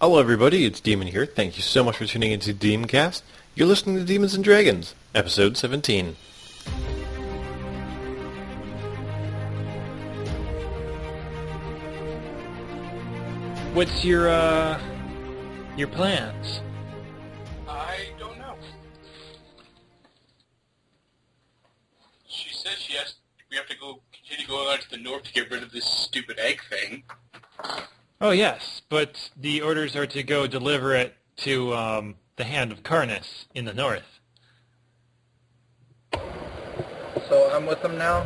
Hello everybody, it's Demon here. Thank you so much for tuning into Demcast. You're listening to Demons and Dragons, episode 17. What's your plans? I don't know. She says we have to continue going on to the north to get rid of this stupid egg thing. Oh yes, but the orders are to go deliver it to the Hand of Karnas in the north. So I'm with him now?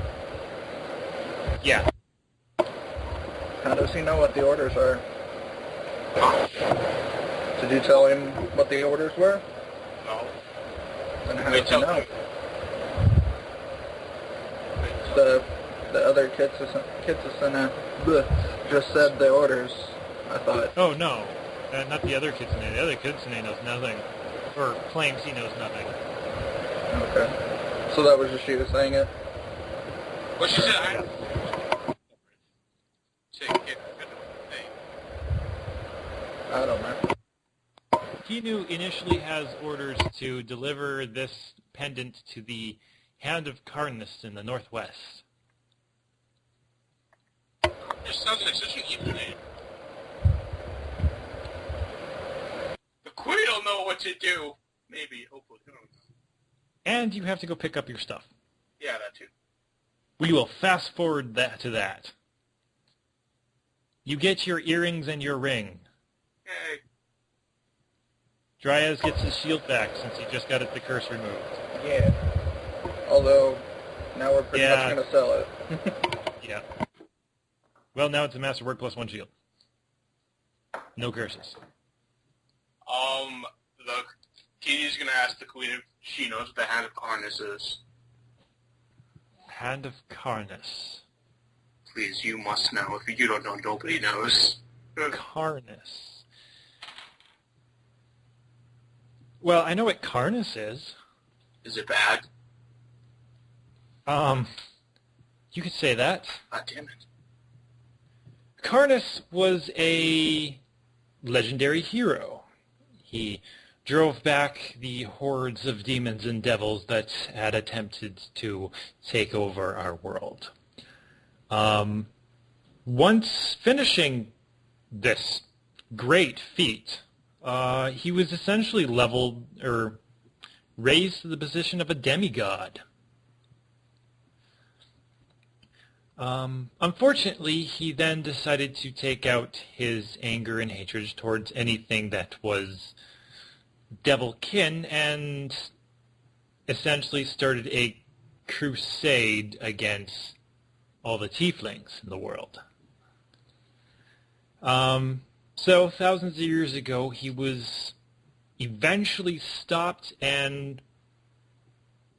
Yeah. How does he know what the orders are? Did you tell him what the orders were? No. Then how Wait, does he tell know? him. The other kitsune just said the orders, I thought. Oh no, not the other kitsune. The other kitsune knows nothing, or claims he knows nothing. Okay. So that was just you saying it? Well, she said I don't know. Kinu initially has orders to deliver this pendant to the Hand of Karnas in the northwest. It sounds like such an evil name. The queen will know what to do. Maybe, hopefully. Who knows? And you have to go pick up your stuff. Yeah, that too. We will fast forward that to that. You get your earrings and your ring. Yay. Dryas gets his shield back since he just got the curse removed. Yeah. Although, now we're pretty much Yeah. going to sell it. Yeah. Well, now it's a Masterwork plus 1 shield. No curses. The Katie's gonna ask the queen if she knows what the Hand of Karnas is. Hand of Karnas. Please, you must know. If you don't know, nobody knows. Karnas. Well, I know what Karnas is. Is it bad? You could say that. God damn it. Karnas was a legendary hero. He drove back the hordes of demons and devils that had attempted to take over our world. Once finishing this great feat, he was essentially leveled, or raised to the position of a demigod. Unfortunately, he then decided to take out his anger and hatred towards anything that was devil-kin and essentially started a crusade against all the tieflings in the world. So thousands of years ago, he was eventually stopped, and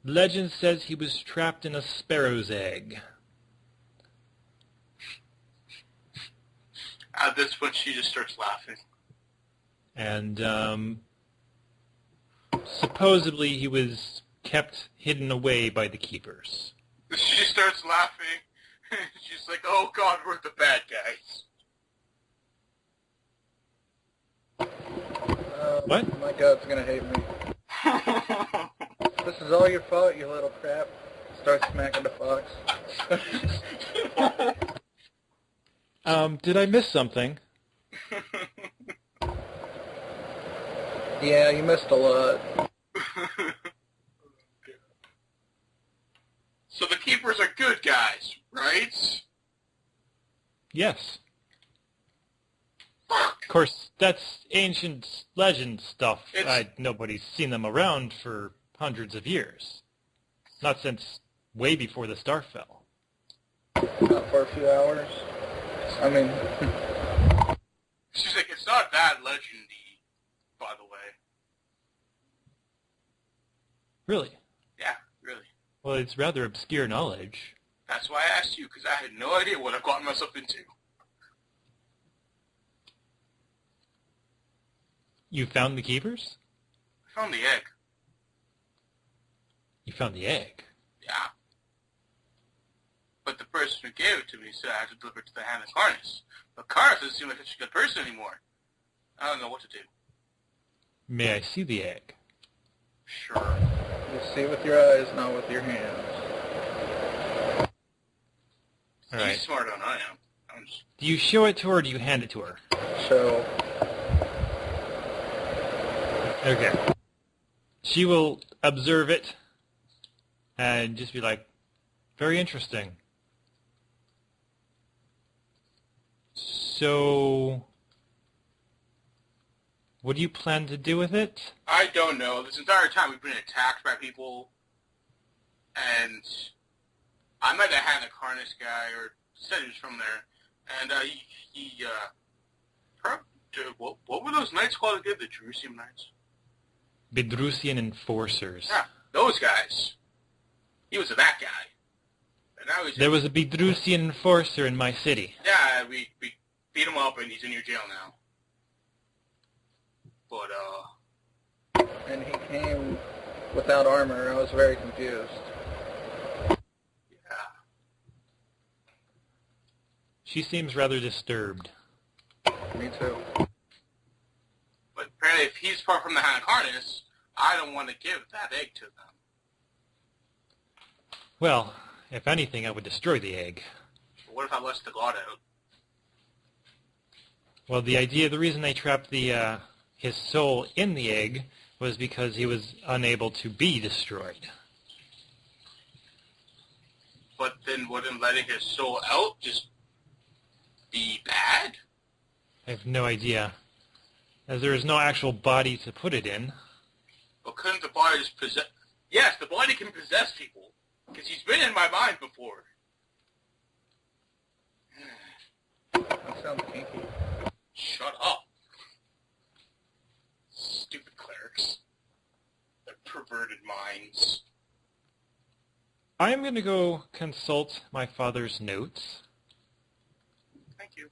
legend says he was trapped in a sparrow's egg. At this point, she just starts laughing. And supposedly he was kept hidden away by the keepers. She starts laughing. She's like, oh god, we're the bad guys. What? My god's going to hate me. This is all your fault, you little crap. Start smacking the fox. Did I miss something? Yeah, you missed a lot. So the keepers are good guys, right? Yes. Of course, that's ancient legend stuff. Nobody's seen them around for hundreds of years. Not since way before the star fell. Not for a few hours. I mean... She's like, it's not that legendy, by the way. Really? Yeah, really. Well, it's rather obscure knowledge. That's why I asked you, because I had no idea what I've gotten myself into. You found the keepers? I found the egg. You found the egg? Yeah. But the person who gave it to me said I had to deliver it to the Hand of Karnas. But Karnas doesn't seem like such a good person anymore. I don't know what to do. May I see the egg? Sure. You see with your eyes, not with your hands. All He's right. smarter than I am. I'm just... Do you show it to her or do you hand it to her? So, Okay. She will observe it and just be like, very interesting. So, what do you plan to do with it? I don't know. This entire time we've been attacked by people, and I met a Hannah Carnus guy, or said he was from there, and what were those knights called again? The Jerusalem Knights? Bedrusian enforcers. Yeah, those guys. He was that guy. And now he's... There was a Bedrusian enforcer in my city. Yeah, we beat him up, and he's in your jail now. But, and he came without armor. I was very confused. yeah. She seems rather disturbed. Me too. But apparently if he's far from the Hannah Carnus, I don't want to give that egg to them. Well, if anything, I would destroy the egg. But what if I let the god out? Well, the reason they trapped his soul in the egg was because he was unable to be destroyed. But then wouldn't letting his soul out just be bad? I have no idea, as there is no actual body to put it in. But couldn't the body just possess... Yes, the body can possess people, because he's been in my mind before. That sounds kinky. Shut up. Stupid clerics. Their perverted minds. I am going to go consult my father's notes. Thank you.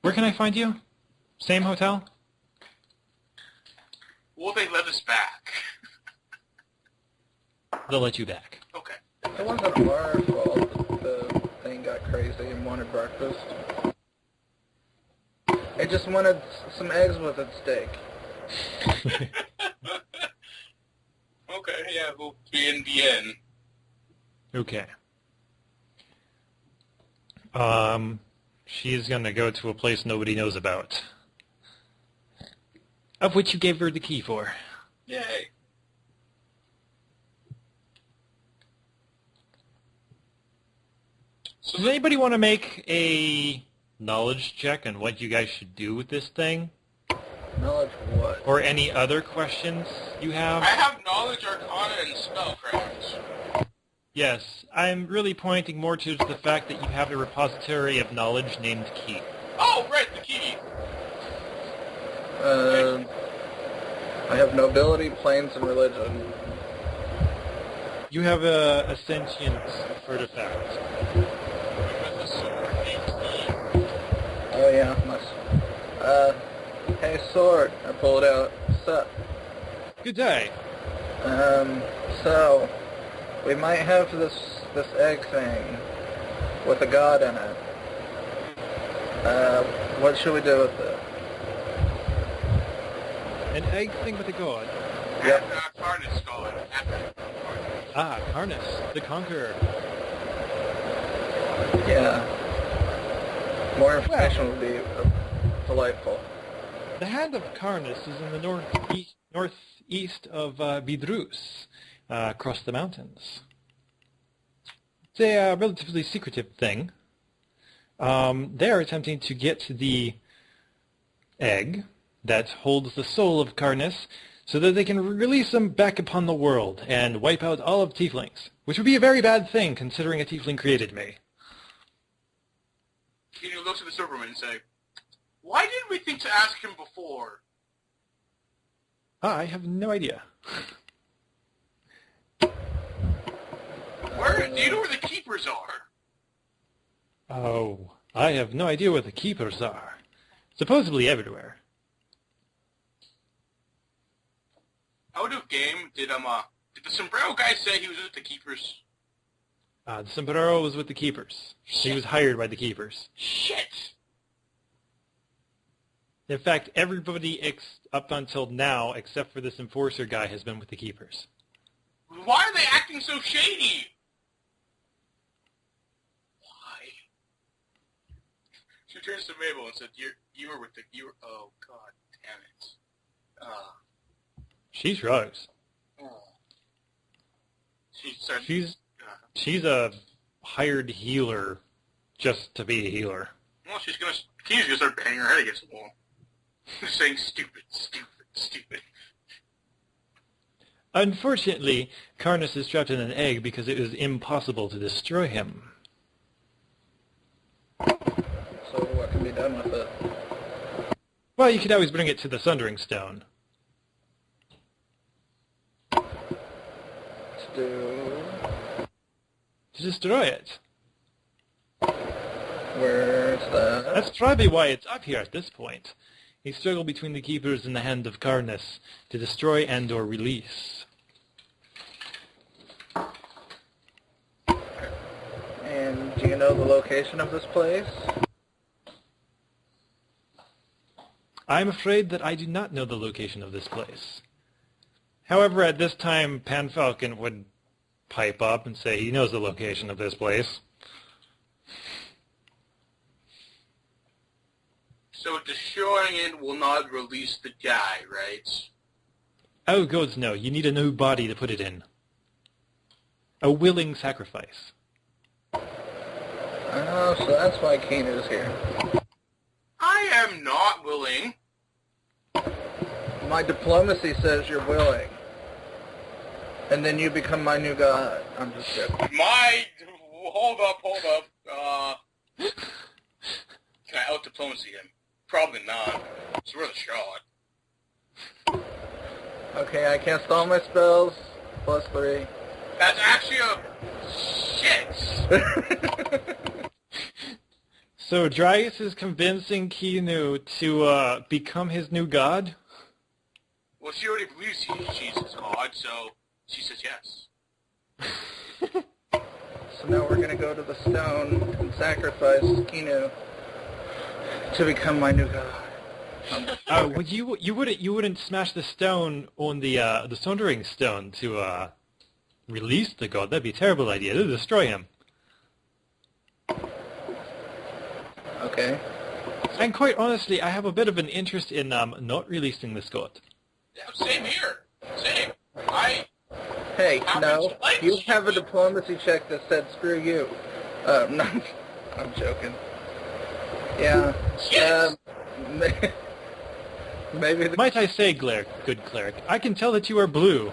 Where can I find you? Same hotel? Will they let us back? They'll let you back. Okay. It wasn't our fault that the thing got crazy and wanted breakfast. It just wanted some eggs with its steak. Okay, yeah, we'll be in the inn. Okay. She's gonna go to a place nobody knows about. Of which you gave her the key for. Yay. So Does anybody want to make a knowledge check on what you guys should do with this thing? Knowledge what? Or any other questions you have? I have knowledge, arcana, and spellcraft. Yes, I'm really pointing more to the fact that you have a repository of knowledge named Key. Oh, right, the key. I have nobility, planes, and religion. You have a sentient artifact. Oh yeah, hey sword, I pull it out. What's up? Good day. So, we might have this egg thing with a god in it. What should we do with it? An egg thing with a god. Yep. Carnus god. Ah, Carnus, the Conqueror. Yeah. More information would be delightful. The Hand of Carnus is in the northeast of Bidrus, across the mountains. It's a relatively secretive thing. They are attempting to get the egg that holds the soul of Carnus so that they can release him back upon the world and wipe out all of tieflings, which would be a very bad thing considering a tiefling created me. He looks at the Superman and say, "Why didn't we think to ask him before?" I have no idea. Where do you know where the keepers are? Oh, I have no idea where the keepers are. Supposedly everywhere. Out of game, did the sombrero guy say he was with the keepers? The sombrero was with the keepers. He was hired by the keepers. Shit! In fact, everybody up until now, except for this enforcer guy, has been with the Keepers. Why are they acting so shady? Why? She turns to Mabel and said, "You were with the oh God damn it." She shrugs. She's a hired healer just to be a healer. Well, Keena's gonna start banging her head against the wall. Saying stupid, stupid, stupid. Unfortunately, Karnas is trapped in an egg because it was impossible to destroy him. So what can be done with it? Well, you could always bring it to the Sundering Stone. To destroy it. Where's that? That's probably why it's up here at this point. A struggle between the Keepers and the Hand of Karnas to destroy and or release. And do you know the location of this place? I'm afraid that I do not know the location of this place. However, at this time, Pan Falcon would pipe up and say he knows the location of this place. So destroying it will not release the guy, right? Oh, gods, no. You need a new body to put it in. A willing sacrifice. Oh, so that's why Keena's here. I am not willing. My diplomacy says you're willing. And then you become my new god. I'm just joking. Hold up. Can I out-diplomacy him? Probably not. It's worth a shot. Okay, I can't stall my spells. +3. That's actually a... shit! So Dryas is convincing Kinu to become his new god? Well, she already believes she's his god, so she says yes. So now we're gonna go to the stone and sacrifice Kinu to become my new god. Well, you wouldn't smash the stone on the Sundering Stone to release the god. That'd be a terrible idea. It'll destroy him. Okay. And quite honestly, I have a bit of an interest in not releasing this god. Yeah, same here. Same. Hey, no. You have a diplomacy check that said screw you. No, I'm joking. Yeah. Yes. Maybe the... Might I say, good cleric, I can tell that you are blue.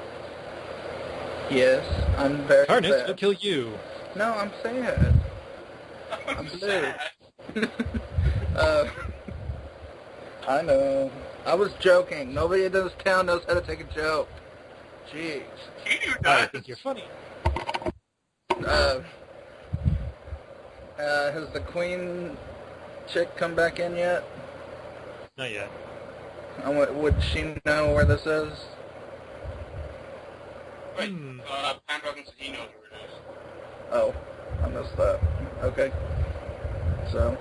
Yes, I'm very Karnas sad. will kill you. No, I'm sad. I'm blue. sad. I know. I was joking. Nobody in this town knows how to take a joke. Jeez. I think you're funny. Has the queen chick come back in yet? Not yet. Would she know where this is? Wait, Pan Falcon said he knows where it is. Oh, I missed that. Okay. So.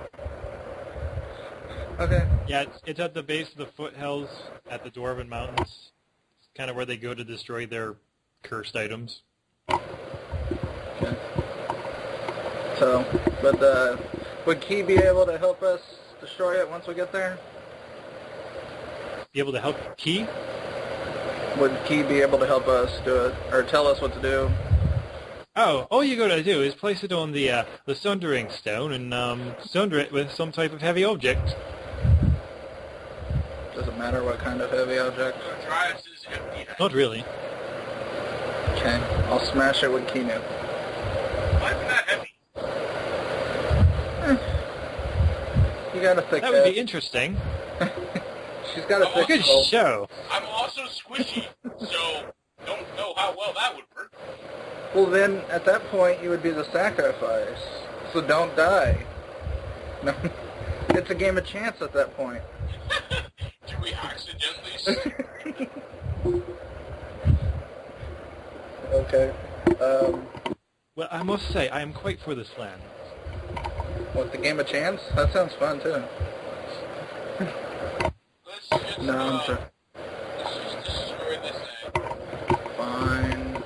Okay. Yeah, it's at the base of the foothills at the Dwarven Mountains. It's kind of where they go to destroy their cursed items. Okay. So, but would Key be able to help us destroy it once we get there? Be able to help Key? Would Key be able to help us do it, or tell us what to do? Oh, all you gotta do is place it on the Sundering Stone and sunder it with some type of heavy object. Does it matter what kind of heavy object? Dryas is empty. Not really. Okay, I'll smash it with Kinu. Why isn't that heavy? You got a thick That would head. be interesting. She's got a thick Good skull. show. I'm also squishy, so don't know how well that would work. Well then, at that point, you would be the sacrifice. So don't die. No, it's a game of chance at that point. Do we accidentally... Okay. Well, I must say, I am quite for this plan. What, the game of chance? That sounds fun, too. No, I'm sure. Let's just destroy this egg. Fine.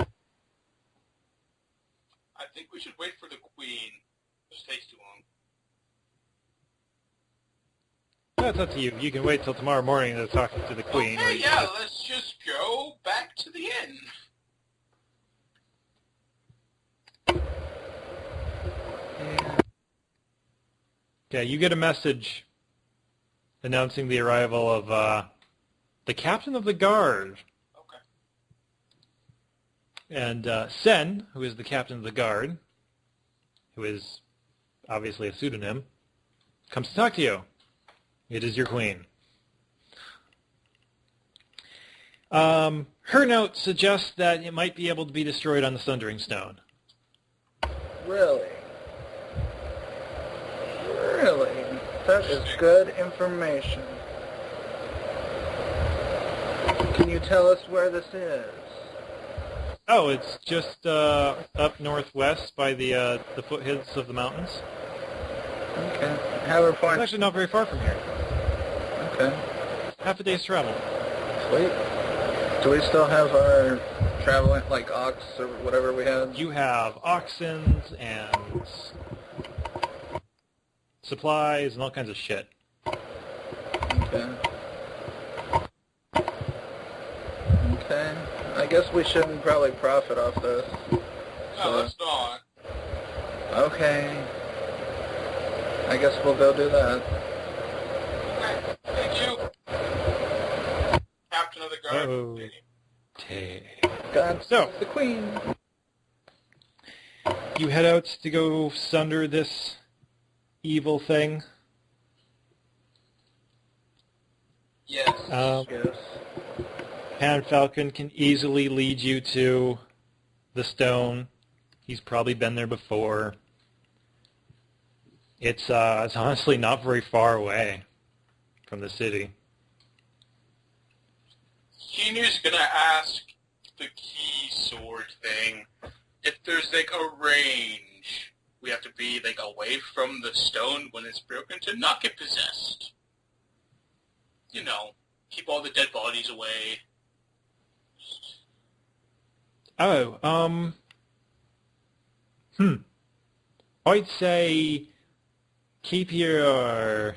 I think we should wait for the queen. This takes too long. That's up to you. You can wait till tomorrow morning to talk to the queen. Okay, yeah, let's just go back to the inn. Okay, you get a message announcing the arrival of the captain of the guard. Okay. And Sen, who is the captain of the guard, who is obviously a pseudonym, comes to talk to you. It is your queen. Her note suggests that it might be able to be destroyed on the Sundering Stone. Really? Really? That is good information. Can you tell us where this is? Oh, it's just up northwest by the foothills of the mountains. Okay. Have her It's point. actually not very far from here. Okay. Half a day's travel. Sweet. Do we still have our traveling, like ox or whatever we had? You have oxen and supplies and all kinds of shit. Okay. Okay. I guess we shouldn't probably profit off this. No, let's not. Okay. I guess we'll go do that. Okay, thank you. Captain of the guard. Okay. God So- save the queen. You head out to go sunder this evil thing. Yes. Yes. Pan Falcon can easily lead you to the stone. He's probably been there before. It's honestly not very far away from the city. Kinu's gonna ask the key sword thing if there's like a range we have to be like away from the stone when it's broken to not get possessed. You know, keep all the dead bodies away. Oh, I'd say keep your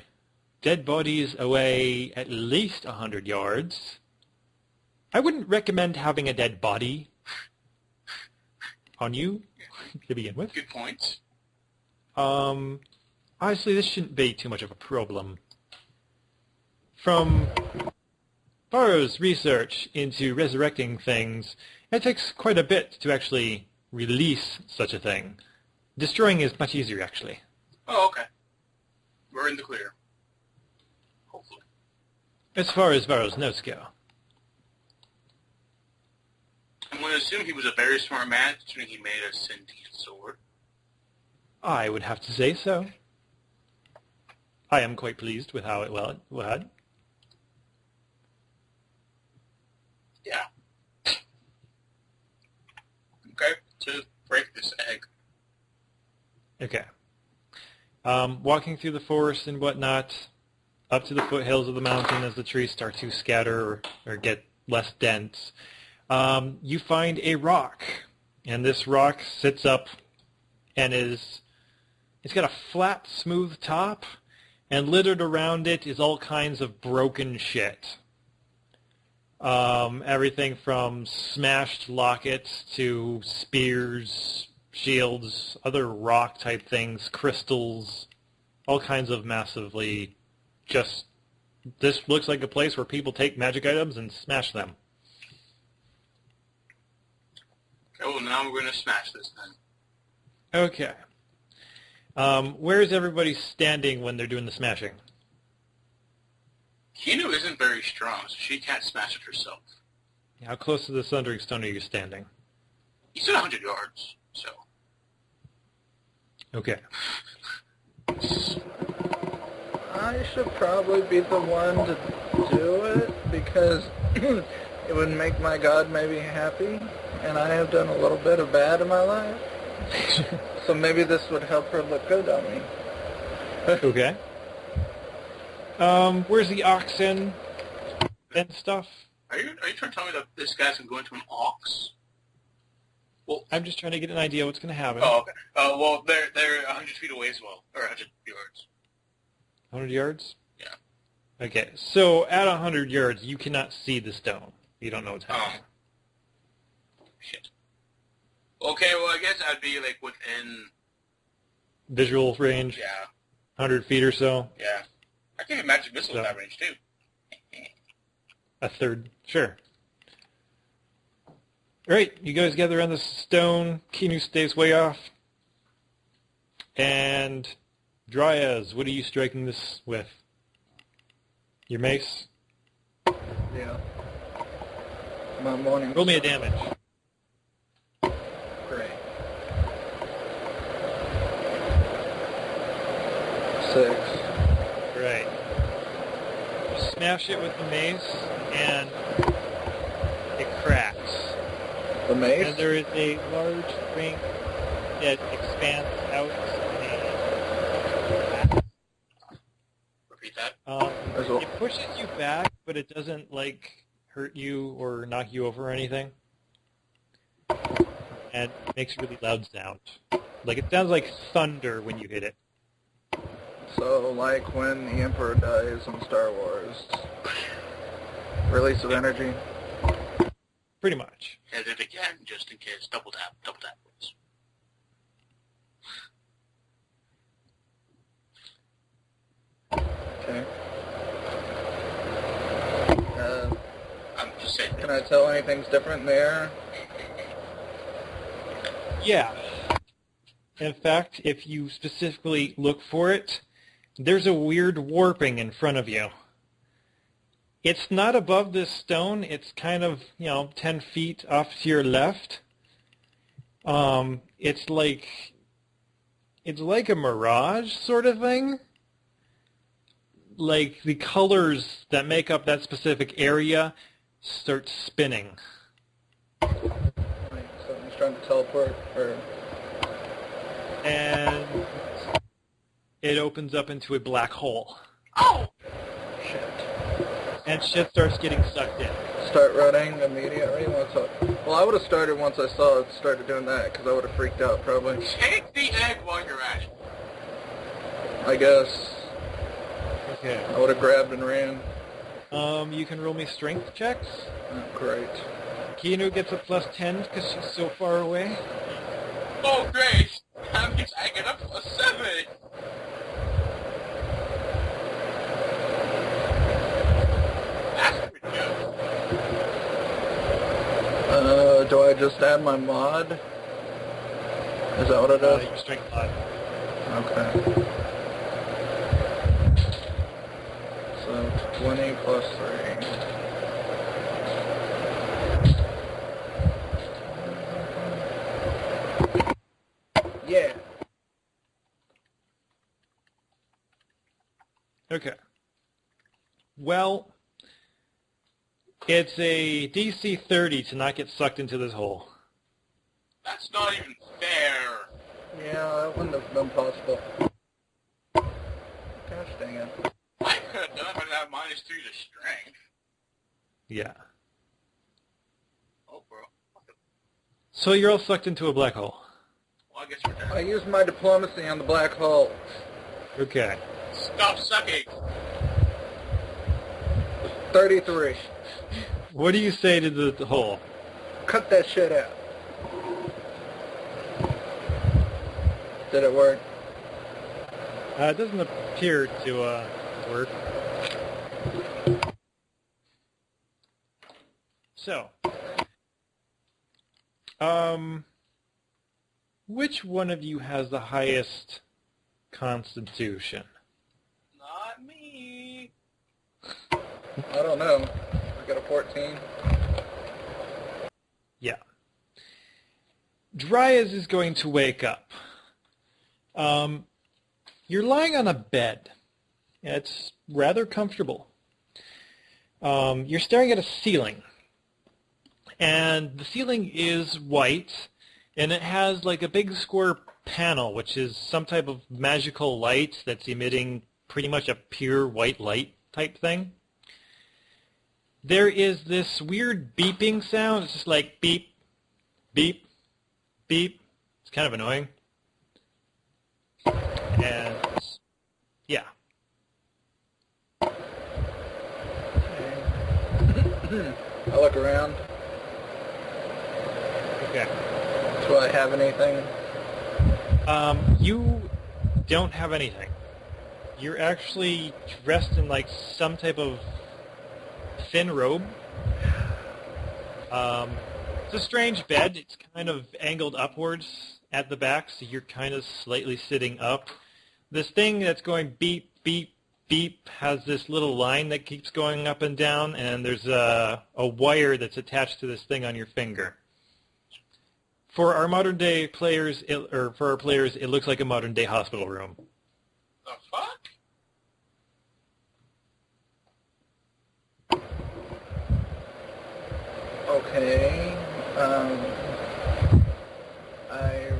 dead bodies away at least 100 yards. I wouldn't recommend having a dead body on you to begin with. Good point. Honestly, this shouldn't be too much of a problem. From Barrow's research into resurrecting things, it takes quite a bit to actually release such a thing. Destroying is much easier, actually. Oh, okay. We're in the clear. Hopefully. As far as Barrow's notes go. I'm going to assume he was a very smart man, considering he made a sentient sword. I would have to say so. I am quite pleased with how it went. Yeah. Okay, to break this egg. Okay. Walking through the forest and whatnot, up to the foothills of the mountain as the trees start to scatter or get less dense, you find a rock. And this rock sits up and it's got a flat, smooth top, and littered around it is all kinds of broken shit. Everything from smashed lockets to spears, shields, other rock-type things, crystals, all kinds of massively just... This looks like a place where people take magic items and smash them. Okay, well now we're going to smash this then. Okay. Where is everybody standing when they're doing the smashing? Kinu isn't very strong, so she can't smash it herself. How close to the Sundering Stone are you standing? He's at 100 yards, so... Okay. I should probably be the one to do it, because it would make my god maybe happy, and I have done a little bit of bad in my life. So maybe this would help her look good on me. Okay. Where's the oxen? and stuff. Are you trying to tell me that this guy's going to go into an ox? Well, I'm just trying to get an idea what's going to happen. oh, okay. Well, they're 100 feet away as well, or 100 yards. 100 yards? Yeah. Okay, so at 100 yards, you cannot see the stone. You don't know what's happening. Shit. Okay, well, I guess I'd be, like, within... Visual range? Yeah. 100 feet or so? Yeah. I can imagine missiles in that range, too. A third. Sure. All right, you guys gather on the stone. Kinu stays way off. And Dryas, what are you striking this with? Your mace? Yeah. My morning. Roll me a damage. Great. 6. Right. You smash it with the mace, and it cracks. The mace? And there is a large ring that expands out. Repeat that. It pushes you back, but it doesn't, like, hurt you or knock you over or anything. And it makes a really loud sound. Like, it sounds like thunder when you hit it. So, like when the Emperor dies in Star Wars. Release of energy. Pretty much. Hit it again, just in case. Double tap, please. Okay. I'm just saying. Can I tell anything's different there? Yeah. In fact, if you specifically look for it, there's a weird warping in front of you. It's not above this stone. It's kind of, 10 feet off to your left. It's like a mirage sort of thing. Like the colors that make up that specific area start spinning. Like something's trying to teleport, or... And it opens up into a black hole. Oh! Shit. And shit starts getting sucked in. Start running immediately once Well, I would have started once I saw it started doing that, because I would have freaked out, probably. Take the egg while you're at it. I guess. Okay. I would have grabbed and ran. You can roll me strength checks. Oh, great. Kino gets a plus 10 because she's so far away. Oh, great! That means I get up a 7! That's pretty good. Do I just add my mod? Is that what it is? Your strength mod. Okay. So 20 plus 3. Yeah. Okay. Well, it's a DC 30 to not get sucked into this hole. That's not even fair. Yeah, that wouldn't have been possible. Gosh dang it. I could have done it, but I have -3 to strength. Yeah. Oh, bro. So you're all sucked into a black hole. Well, I guess we're done. I used my diplomacy on the black hole. Okay. Stop sucking! 33. What do you say to the hole? Cut that shit out. Did it work? It doesn't appear to work. So, which one of you has the highest constitution? Not me. I don't know. I got a 14. Yeah. Dryas is going to wake up. You're lying on a bed. It's rather comfortable. You're staring at a ceiling. And the ceiling is white, and it has like a big square panel, which is some type of magical light that's emitting pretty much a pure white light type thing. there is this weird beeping sound. It's just like beep, beep, beep. It's kind of annoying. And, yeah. I look around. Okay. Do I have anything? You don't have anything. You're actually dressed in like some type of thin robe. It's a strange bed. It's kind of angled upwards at the back, so you're kind of slightly sitting up. This thing that's going beep, beep, beep has this little line that keeps going up and down, and there's a wire that's attached to this thing on your finger. For our modern day players, for our players, it looks like a modern day hospital room. The fuck? Okay. I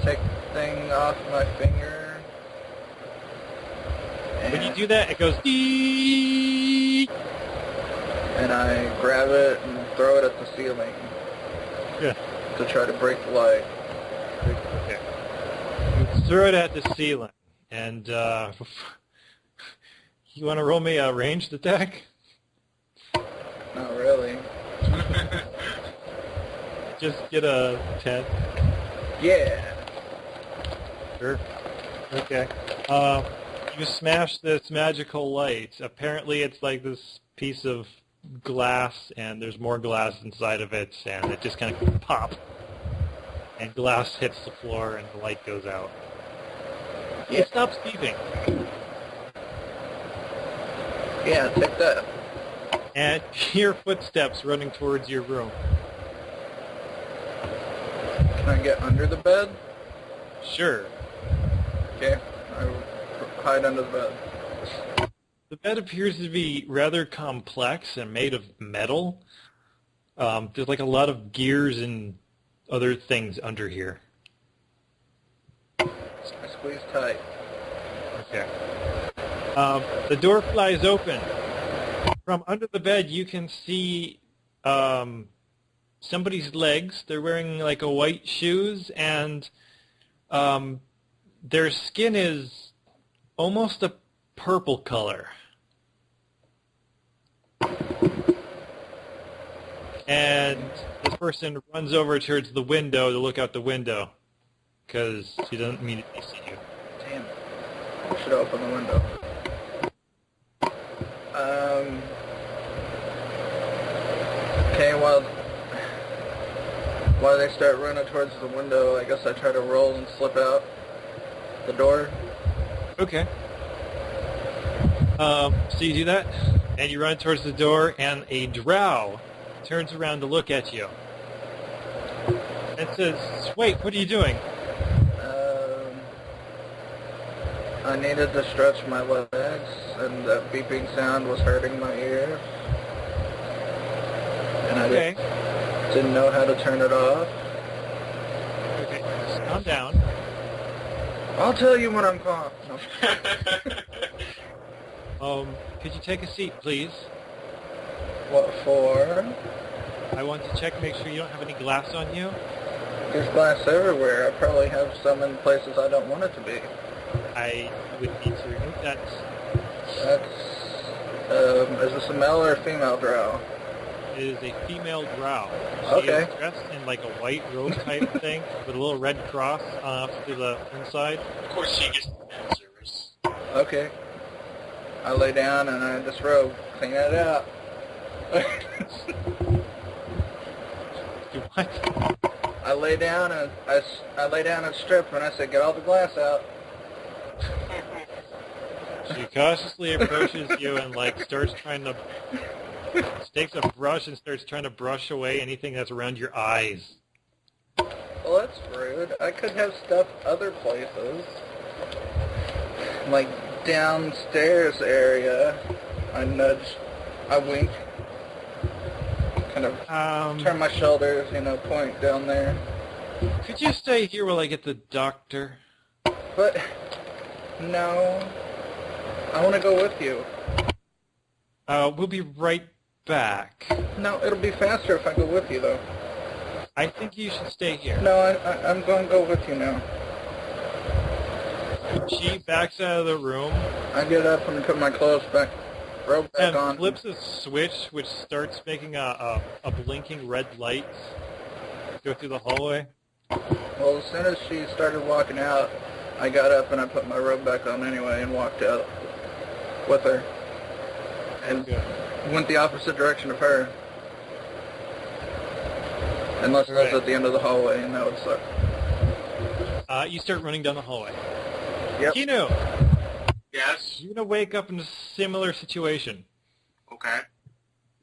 take the thing off my finger. When you do that, it goes dee. And I grab it and throw it at the ceiling. Yeah. To try to break the light. Okay. You throw it at the ceiling, and you want to roll me a ranged attack? Not really. Just get a 10. Yeah. Sure. Okay. You smash this magical light. Apparently, it's like this piece of glass, and there's more glass inside of it, and it just kind of pop. And glass hits the floor, and the light goes out. Yeah. It stops beeping. Yeah, take that. And hear footsteps running towards your room. Can I get under the bed? Sure. Okay. I hide under the bed. The bed appears to be rather complex and made of metal. There's like a lot of gears and other things under here. I squeeze tight. Okay. The door flies open. From under the bed, you can see somebody's legs. They're wearing like a white shoes, and their skin is almost a purple color. And this person runs over towards the window to look out the window because she doesn't immediately see you. Damn it. I should open the window. Okay, while they start running towards the window, I guess I try to roll and slip out the door. Okay. So you do that, and you run towards the door, and a drow turns around to look at you. And says, "Wait, what are you doing?" I needed to stretch my legs, and that beeping sound was hurting my ears. And I didn't know how to turn it off. Okay, just calm down. I'll tell you when I'm calm. No. Could you take a seat, please? What for? I want to check, make sure you don't have any glass on you. There's glass everywhere. I probably have some in places I don't want it to be. I would need to remove that. That's, is this a male or a female drow? It is a female drow. She Okay. is dressed in like a white robe type thing with a little red cross to the inside. Of course she gets the service. Okay. I lay down and I disrobe, clean it out. You what? I lay down and I lay down and strip and I said, get all the glass out. She cautiously approaches you and like starts trying to takes a brush and starts trying to brush away anything that's around your eyes. Well, that's rude. I could have stuff other places. Like downstairs area. I wink. Kind of turn my shoulders, point down there. Could you stay here while I get the doctor? But, no. I want to go with you. We'll be right back. No, it'll be faster if I go with you, though. I think you should stay here. No, I'm going to go with you now. She backs out of the room I get up and put my clothes back, robe back and on. flips a switch, which starts making a blinking red light go through the hallway. Well, as soon as she started walking out, I got up and I put my robe back on anyway and walked out with her. And went the opposite direction of her. Unless I was at the end of the hallway, and that would suck. You start running down the hallway. Yep. Kino, Yes? you're going to wake up in a similar situation. Okay.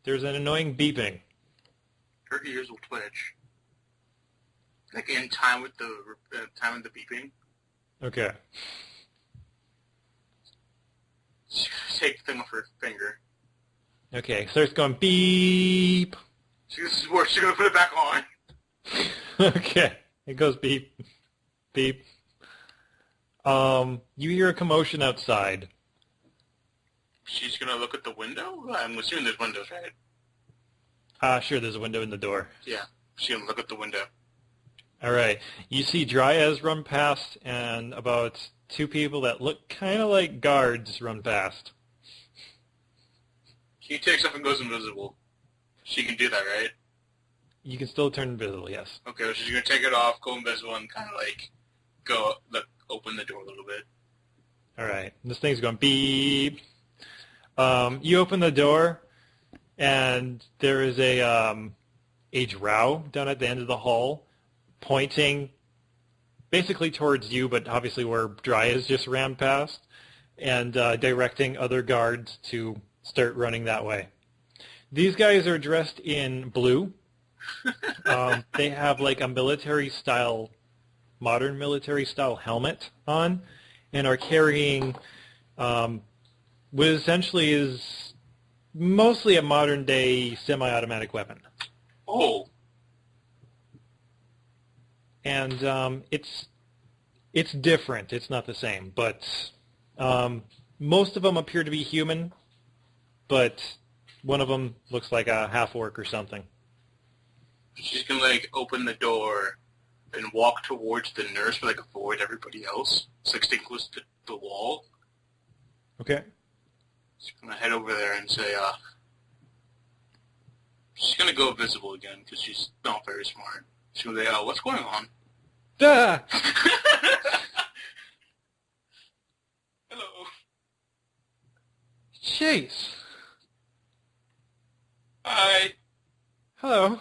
There's an annoying beeping. Her ears will twitch. Like in time with the beeping. Okay. She's gonna take the thing off her finger. Okay, starts going beep. She's gonna put it back on. Okay, it goes beep, beep. You hear a commotion outside. She's gonna look at the window? I'm assuming there's windows, right? Sure, there's a window in the door. Yeah. She's gonna look at the window. All right, you see Dryas run past, and about two people that look kind of like guards run past. She takes off and goes invisible. She can do that, right? You can still turn invisible, yes. Okay, well, she's gonna take it off, go invisible, and kind of like go open the door a little bit. All right, this thing's going beep. You open the door, and there is a drow down at the end of the hall, pointing basically towards you, but obviously where Dryas just ran past, and directing other guards to start running that way. These guys are dressed in blue. They have like a modern military-style helmet on, and are carrying what essentially is mostly a modern-day semi-automatic weapon. Oh. And it's different. It's not the same, but most of them appear to be human, but one of them looks like a half-orc or something. She's gonna like open the door and walk towards the nurse, but like avoid everybody else. So like stay close to the wall. Okay. She's gonna head over there and say, she's gonna go visible again because she's not very smart. She's gonna say, what's going on? Ah! Hello. Chase. Hi. Hello.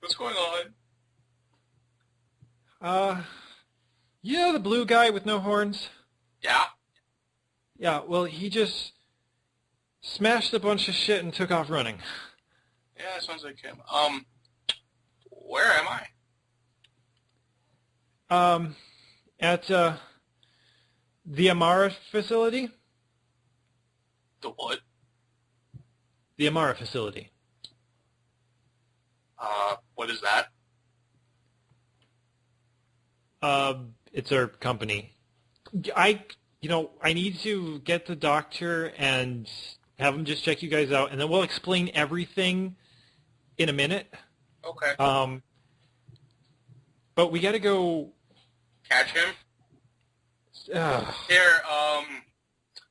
What's going on? You know the blue guy with no horns? Yeah? Yeah, well, he just smashed a bunch of shit and took off running. Yeah, sounds like him. Where am I? At, the Amara facility? The what? The Amara facility. What is that? It's our company. I need to get the doctor and have him just check you guys out, and then we'll explain everything in a minute. Okay. But we gotta go... Catch him? Here,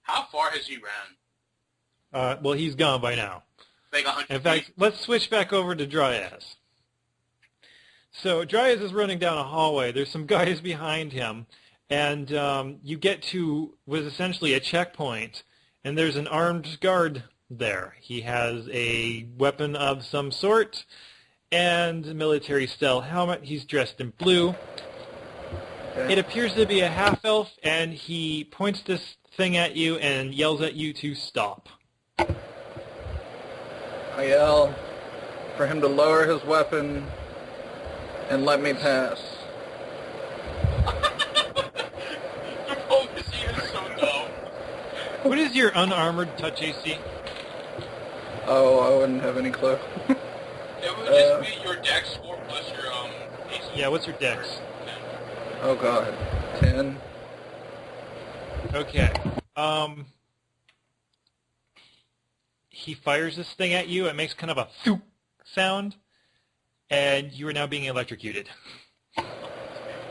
how far has he ran? Well, he's gone by now. Like 100 In fact, let's switch back over to Dryas. So Dryas is running down a hallway. There's some guys behind him, and you get to was essentially a checkpoint, and there's an armed guard there. He has a weapon of some sort and a military-style helmet. He's dressed in blue. Okay. It appears to be a half-elf, and he points this thing at you and yells at you to stop. I yell for him to lower his weapon and let me pass. Diplomacy is so dumb. What is your unarmored touch AC? Oh, I wouldn't have any clue. It would just be your dex score plus your AC. Yeah, what's your dex? Oh god. 10. Okay. he fires this thing at you. It makes kind of a thoop sound, and you are now being electrocuted.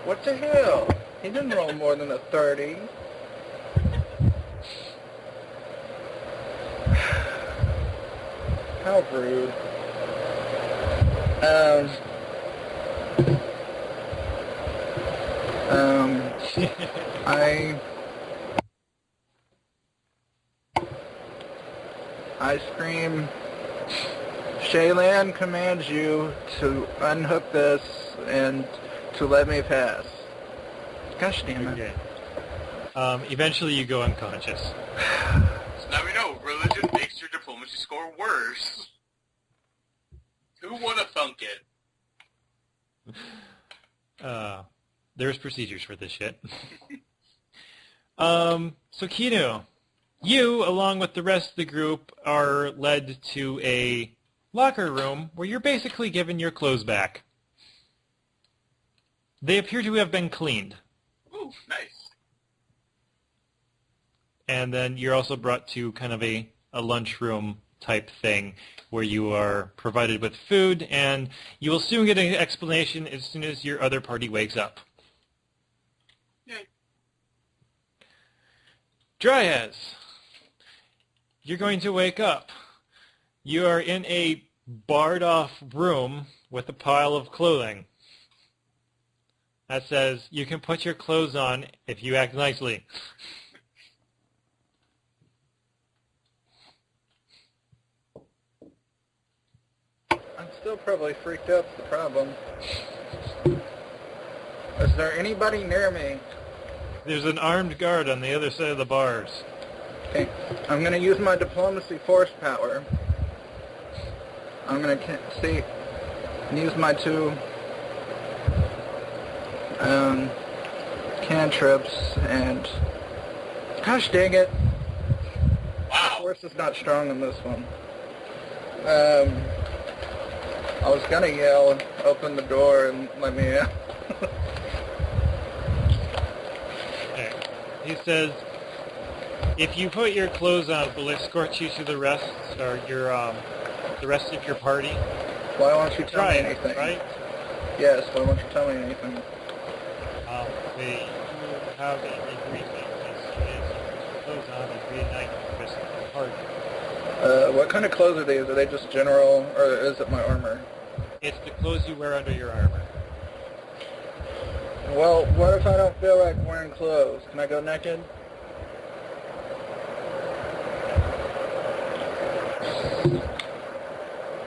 What the hell? He didn't roll more than a 30. How rude. I scream, Shaylan commands you to unhook this and to let me pass. Gosh damn it. Okay. Eventually you go unconscious. So now we know religion makes your diplomacy score worse. Who would have thunk it? There's procedures for this shit. So Kinu, you, along with the rest of the group, are led to a locker room where you're basically given your clothes back. They appear to have been cleaned. Ooh, nice. And then you're also brought to kind of a lunchroom type thing where you are provided with food, and you will soon get an explanation as soon as your other party wakes up. Yay. Dryas, you're going to wake up. You are in a barred-off room with a pile of clothing that says you can put your clothes on if you act nicely. I'm still probably freaked out's the problem. Is there anybody near me? There's an armed guard on the other side of the bars. Okay, I'm going to use my diplomacy force power. I'm going to use my two cantrips and... Gosh dang it. Wow. Force is not strong in this one. I was going to yell, open the door and let me out. Okay. He says, if you put your clothes on, will escort you to the rest, or the rest of your party? Why won't you tell me Right, anything? right? Yes, why won't you tell me anything? We have an agreement as soon as you put your clothes on and reunite with the rest of the party. What kind of clothes are these? Are they just general, or is it my armor? It's the clothes you wear under your armor. Well, what if I don't feel like wearing clothes? Can I go naked?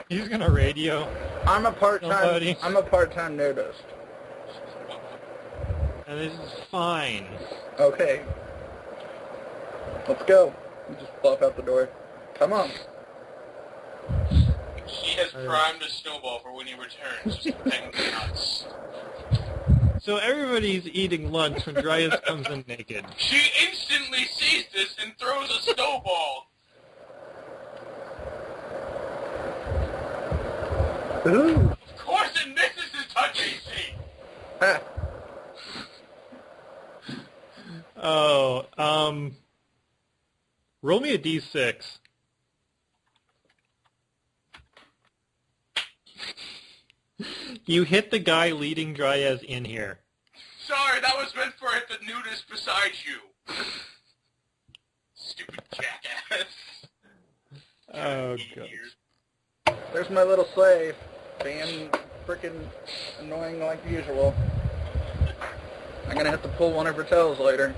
He's gonna radio, I'm a part-time nudist. and this is fine. Okay. Let's go. You just plop out the door. Come on. He has primed a snowball for when he returns. Just bang nuts. So everybody's eating lunch when Dryas comes in naked. She instantly sees this and throws a snowball. Ooh. Of course it misses his touch AC. Roll me a d6. You hit the guy leading Dryas in here. Sorry, that was meant for the nudist beside you. Stupid jackass. Oh, Idiot. God. There's my little slave, being freaking annoying like usual. I'm gonna have to pull one of her toes later.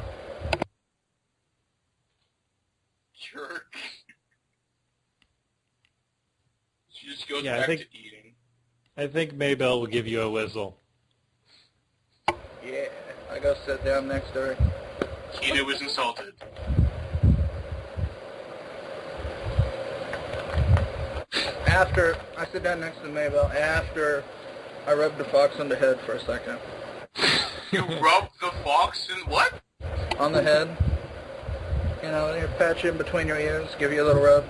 Jerk. She just goes Yeah, back to eating. I think Maybell will give you a whistle. Yeah, I go sit down next to her. Tina was insulted. After I sit down next to Mabel, after I rub the fox on the head for a second. You rub the fox in what? On the head. You know, you pat you in between your ears, give you a little rub.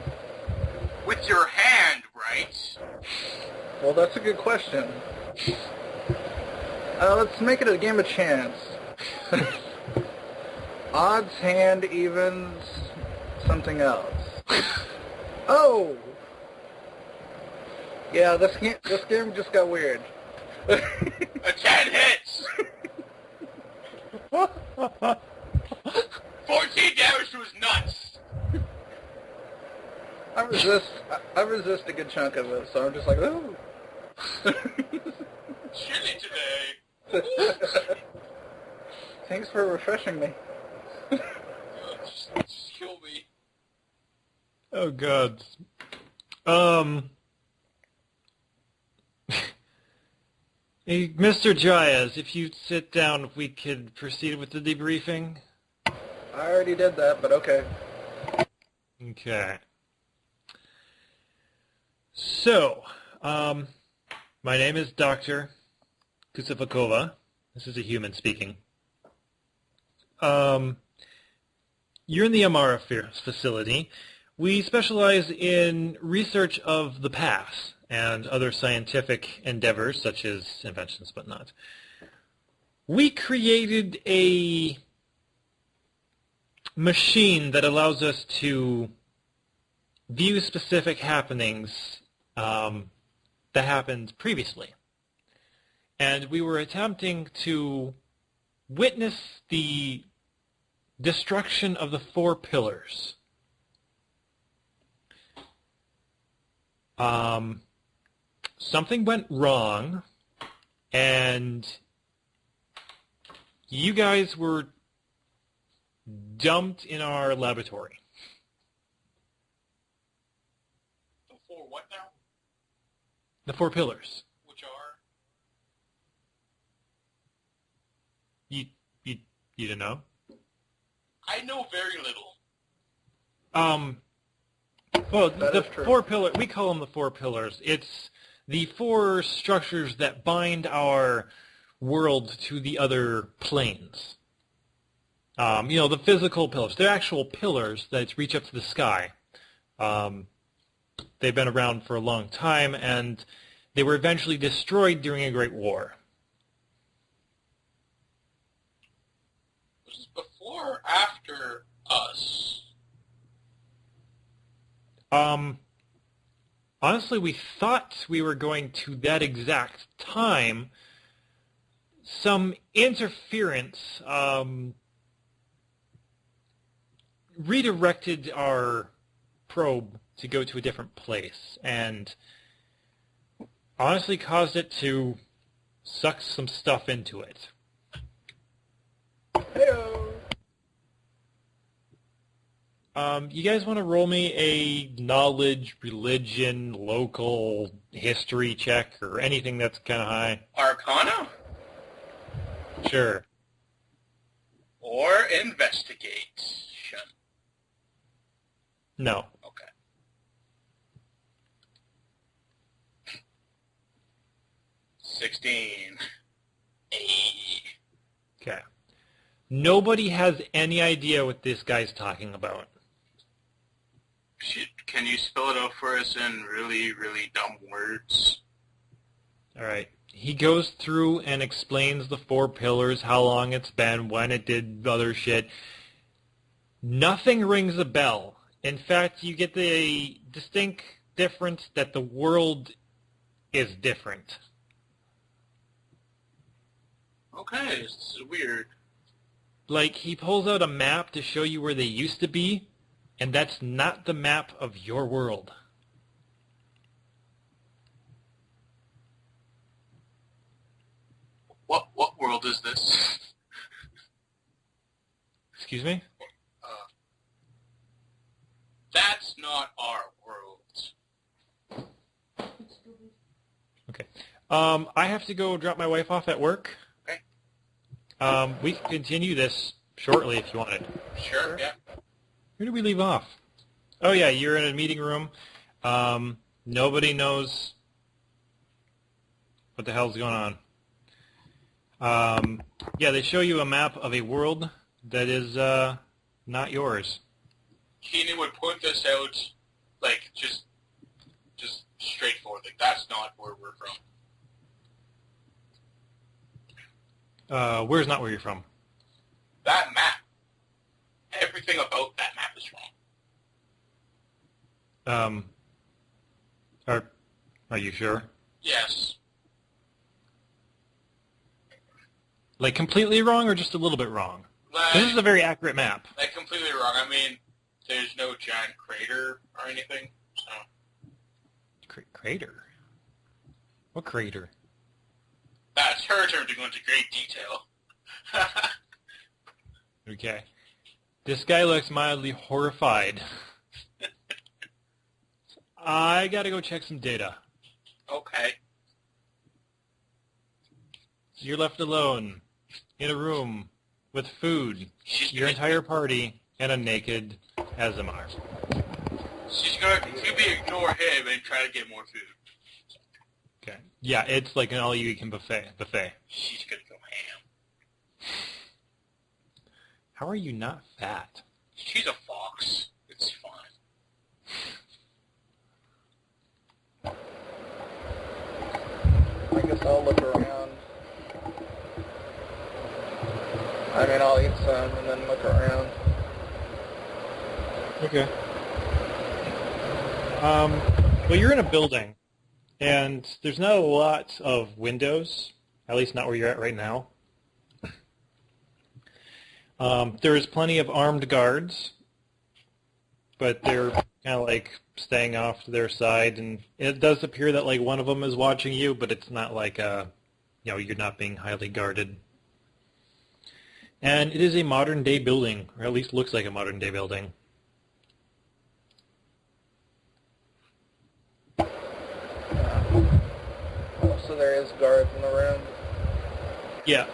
With your hand, right? Well, that's a good question. Let's make it a game of chance. Odds, hand, evens, something else. Oh! Yeah, this game just got weird. A 10 hits! 14 damage to his nuts! I resist a good chunk of it, so I'm just like, ooh. Chilly today. Thanks for refreshing me. Just kill me. Oh, God. Hey, Mr. Jayas, if you sit down, we could proceed with the debriefing. I already did that, but okay. Okay. So, my name is Dr. Kusifakova. This is a human speaking. You're in the Amara facility. We specialize in research of the past and other scientific endeavors, such as inventions, but not. We created a machine that allows us to view specific happenings that happened previously. And we were attempting to witness the destruction of the 4 pillars. Something went wrong, and you guys were dumped in our laboratory. The 4 what now? The 4 pillars. Which are? You didn't know? I know very little. Well, That the is true. 4 pillars, we call them the 4 pillars. It's the 4 structures that bind our world to the other planes. The physical pillars. They're actual pillars that reach up to the sky. They've been around for a long time, and they were eventually destroyed during a Great War. Was this before or after us? Honestly, we thought we were going to that exact time. Some interference redirected our probe to go to a different place, and honestly caused it to suck some stuff into it. Heyo! You guys want to roll me a knowledge, religion, local history check, or anything that's kind of high? Arcana? Sure. Or investigation? No. Okay. 16. Okay. Nobody has any idea what this guy's talking about. Shit, can you spell it out for us in really, really dumb words? All right. He goes through and explains the 4 pillars, how long it's been, when it did other shit. Nothing rings a bell. In fact, you get the distinct difference that the world is different. Okay, this is weird. Like, he pulls out a map to show you where they used to be, and that's not the map of your world. What world is this? Excuse me? That's not our world. Okay. I have to go drop my wife off at work. Okay. We can continue this shortly if you wanted. Sure, yeah. Where did we leave off? Oh, yeah, you're in a meeting room. Nobody knows what the hell's going on. Yeah, they show you a map of a world that is not yours. Keenan would point this out, like, just straightforward. Like, that's not where we're from. Where's not where you're from? That map. Everything about that map is wrong. Are you sure? Yes. Like completely wrong or just a little bit wrong? This is a very accurate map. Like completely wrong. I mean, there's no giant crater or anything, so... Crater? What crater? That's her term to go into great detail. Okay. This guy looks mildly horrified. I gotta go check some data. Okay. So you're left alone in a room with food, your entire party, and a naked Azamar. She's gonna completely ignore him and try to get more food. Okay. Yeah, it's like an all-you-can buffet. She's gonna go ham. How are you not fat? She's a fox. It's fine. I guess I'll look around. I mean, I'll eat some and then look around. Okay. Well, you're in a building, and there's not a lot of windows, at least not where you're at right now. There is plenty of armed guards, but they're kind of like staying off to their side, and it does appear that like one of them is watching you, but it's not like you're not being highly guarded. And it is a modern day building, or at least looks like a modern day building. So there is guards in the room. Yeah.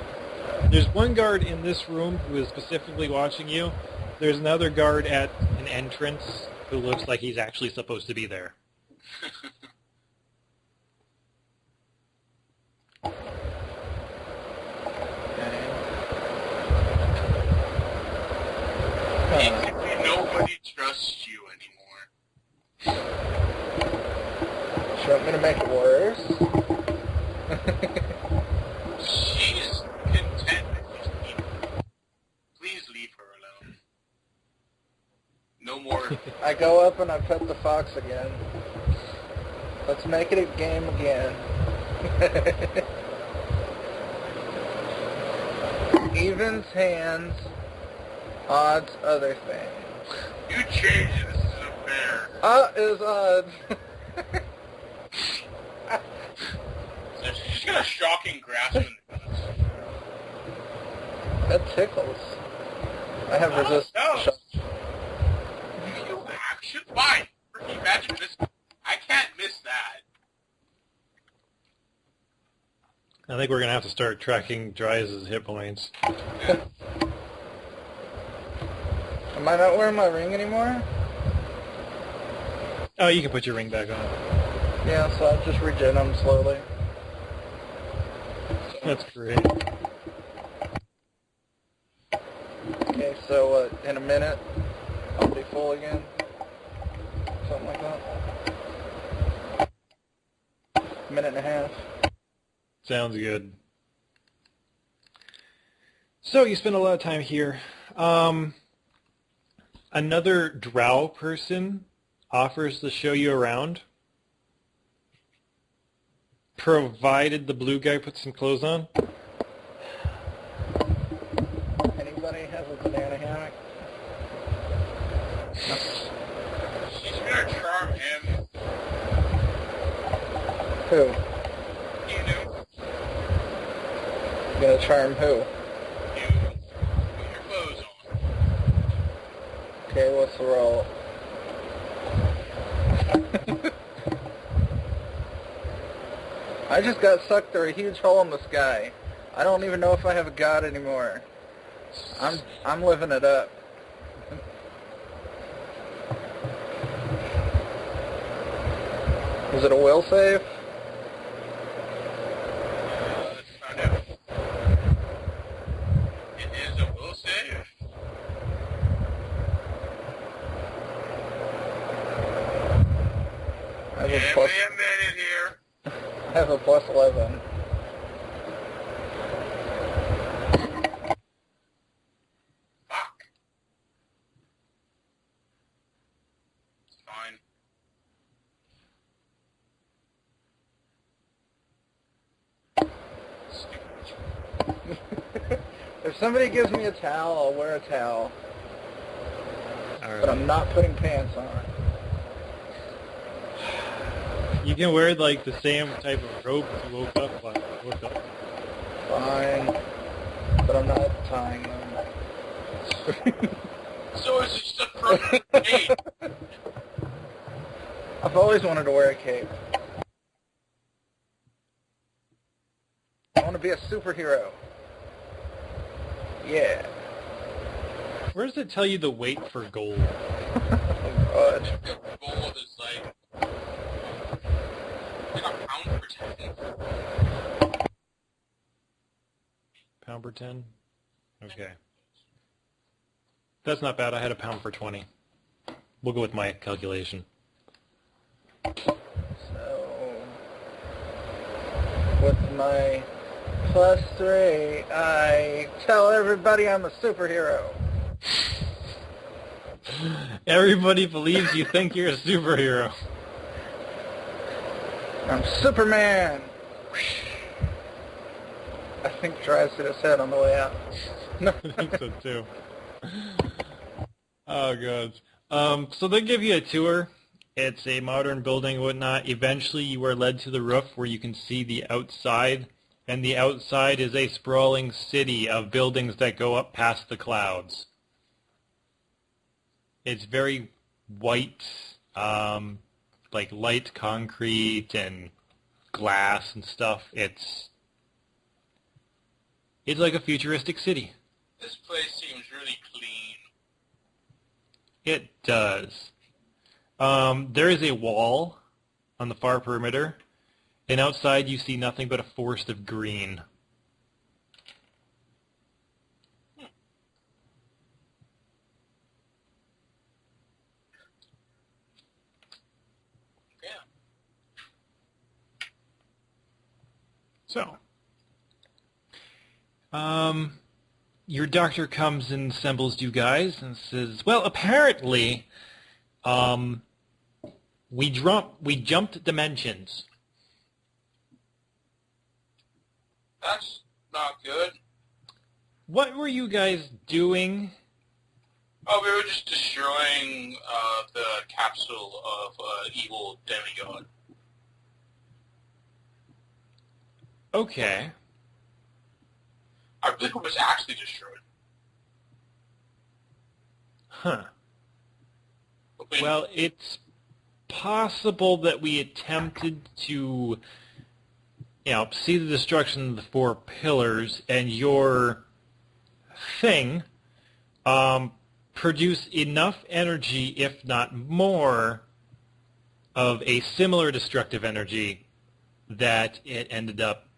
There's one guard in this room who is specifically watching you. There's another guard at an entrance who looks like he's actually supposed to be there. Basically, nobody trusts you anymore. Do you want me to make it worse? She's content with just eating. Please leave her alone. No more. I go up and I pet the fox again. Let's make it a game again. Evens, hands, odds, other thing. You changed it. This is a bear. Is odds. So she's got a shocking grasp in the guts. That tickles. I have resistance. No. You actually... Fine. Freaking magic miss. I can't miss that. I think we're going to have to start tracking Dryas' hit points. Yeah. Am I not wearing my ring anymore? Oh, you can put your ring back on. Yeah, so I'll just regen them slowly. That's great. Okay, so in a minute, I'll be full again. Something like that. Minute and a half. Sounds good. So you spend a lot of time here. Another drow person offers to show you around, provided the blue guy puts some clothes on. Anybody have a banana hammock? She's gonna charm him. Who? You know. Gonna charm who? You. Put your clothes on. Okay, what's the roll? I just got sucked through a huge hole in the sky. I don't even know if I have a god anymore. I'm living it up. Is it a will save? Let's find out. It is a will save. I have a Give plus, me a minute here. I have a plus 11. Fuck. It's fine. somebody gives me a towel, I'll wear a towel. All But right. I'm not putting pants on. You can wear like the same type of robe you woke up. Fine. But I'm not tying them. So it's just a perfect date. I've always wanted to wear a cape. I want to be a superhero. Yeah. Where does it tell you the weight for gold? Oh, God. Gold is like a pound per 10. Pound per 10? Okay. That's not bad. I had a pound per 20. We'll go with my calculation. So, with my +3, I tell everybody I'm a superhero. Everybody believes you think you're a superhero. I'm Superman. I think tries hit his head on the way out. I think so too. Oh, God. So they give you a tour. It's a modern building and whatnot. Eventually you are led to the roof where you can see the outside. And the outside is a sprawling city of buildings that go up past the clouds. It's very white, like light concrete and glass and stuff. It's like a futuristic city. This place seems really clean. It does. There is a wall on the far perimeter, and outside you see nothing but a forest of green. Yeah. So, your doctor comes and assembles you guys and says, well, apparently, we jumped dimensions. That's not good. What were you guys doing? Oh, we were just destroying the capsule of evil demigod. Okay. I believe it was actually destroyed. Huh. But Well, it's possible that we attempted to, see the destruction of the four pillars, and your thing produce enough energy, if not more, of a similar destructive energy that it ended up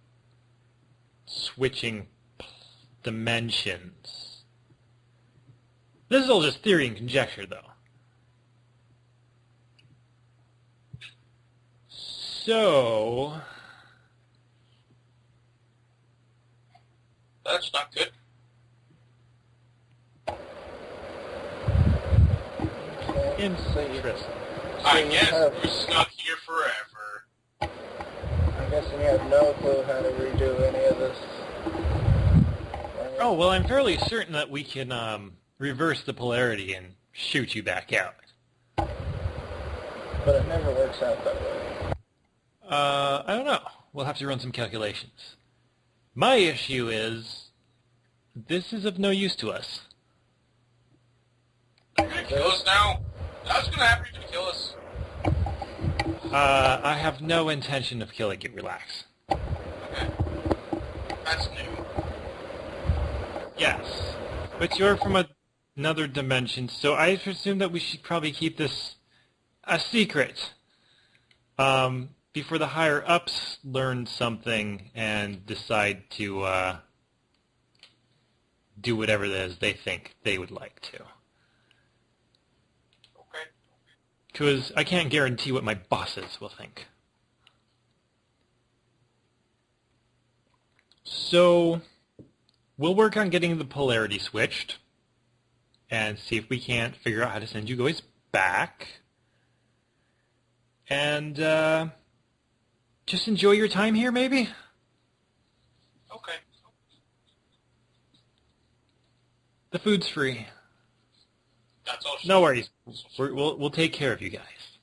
switching dimensions. This is all just theory and conjecture, though. So, that's not good. interesting. I you guess have- we're stuck here forever. I'm guessing you have no clue how to redo any of this. Right? Oh, well, I'm fairly certain that we can reverse the polarity and shoot you back out. But it never works out that way. I don't know. We'll have to run some calculations. My issue is, this is of no use to us. You're gonna kill us now? I was gonna have you to kill us. I have no intention of killing you. Relax. Okay. That's new. Yes, but you're from another dimension, so I presume that we should probably keep this a secret. Before the higher-ups learn something and decide to do whatever it is they think they would like to. Okay. Because I can't guarantee what my bosses will think. So, we'll work on getting the polarity switched and see if we can't figure out how to send you guys back. And, just enjoy your time here, maybe? Okay. The food's free. That's all. No worries. We'll take care of you guys.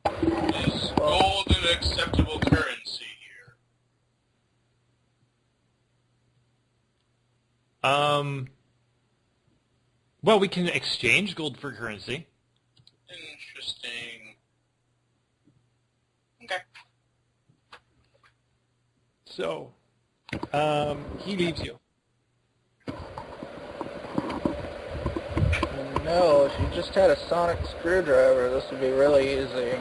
Is gold an acceptable currency here? Well, we can exchange gold for currency. Interesting. Okay. So, he leaves you. No, if you just had a sonic screwdriver, this would be really easy.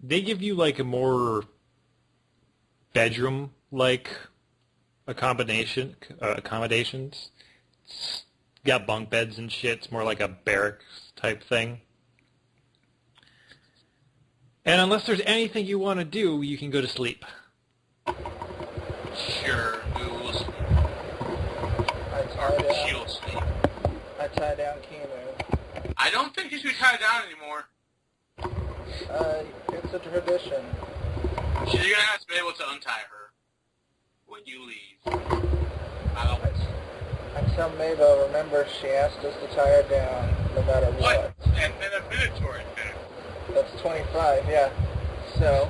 They give you like a more bedroom-like accommodations. It's got bunk beds and shit. It's more like a barracks type thing. And unless there's anything you want to do, you can go to sleep. Sure, we will sleep. She'll sleep. I tie down Kimu. I don't think he should be tied down anymore. It's a tradition. She's gonna have to be able to untie her when you leave. I tell Mabel, remember, she asked us to tie her down no matter what. And then a minotaur in there. That's 25, yeah. So,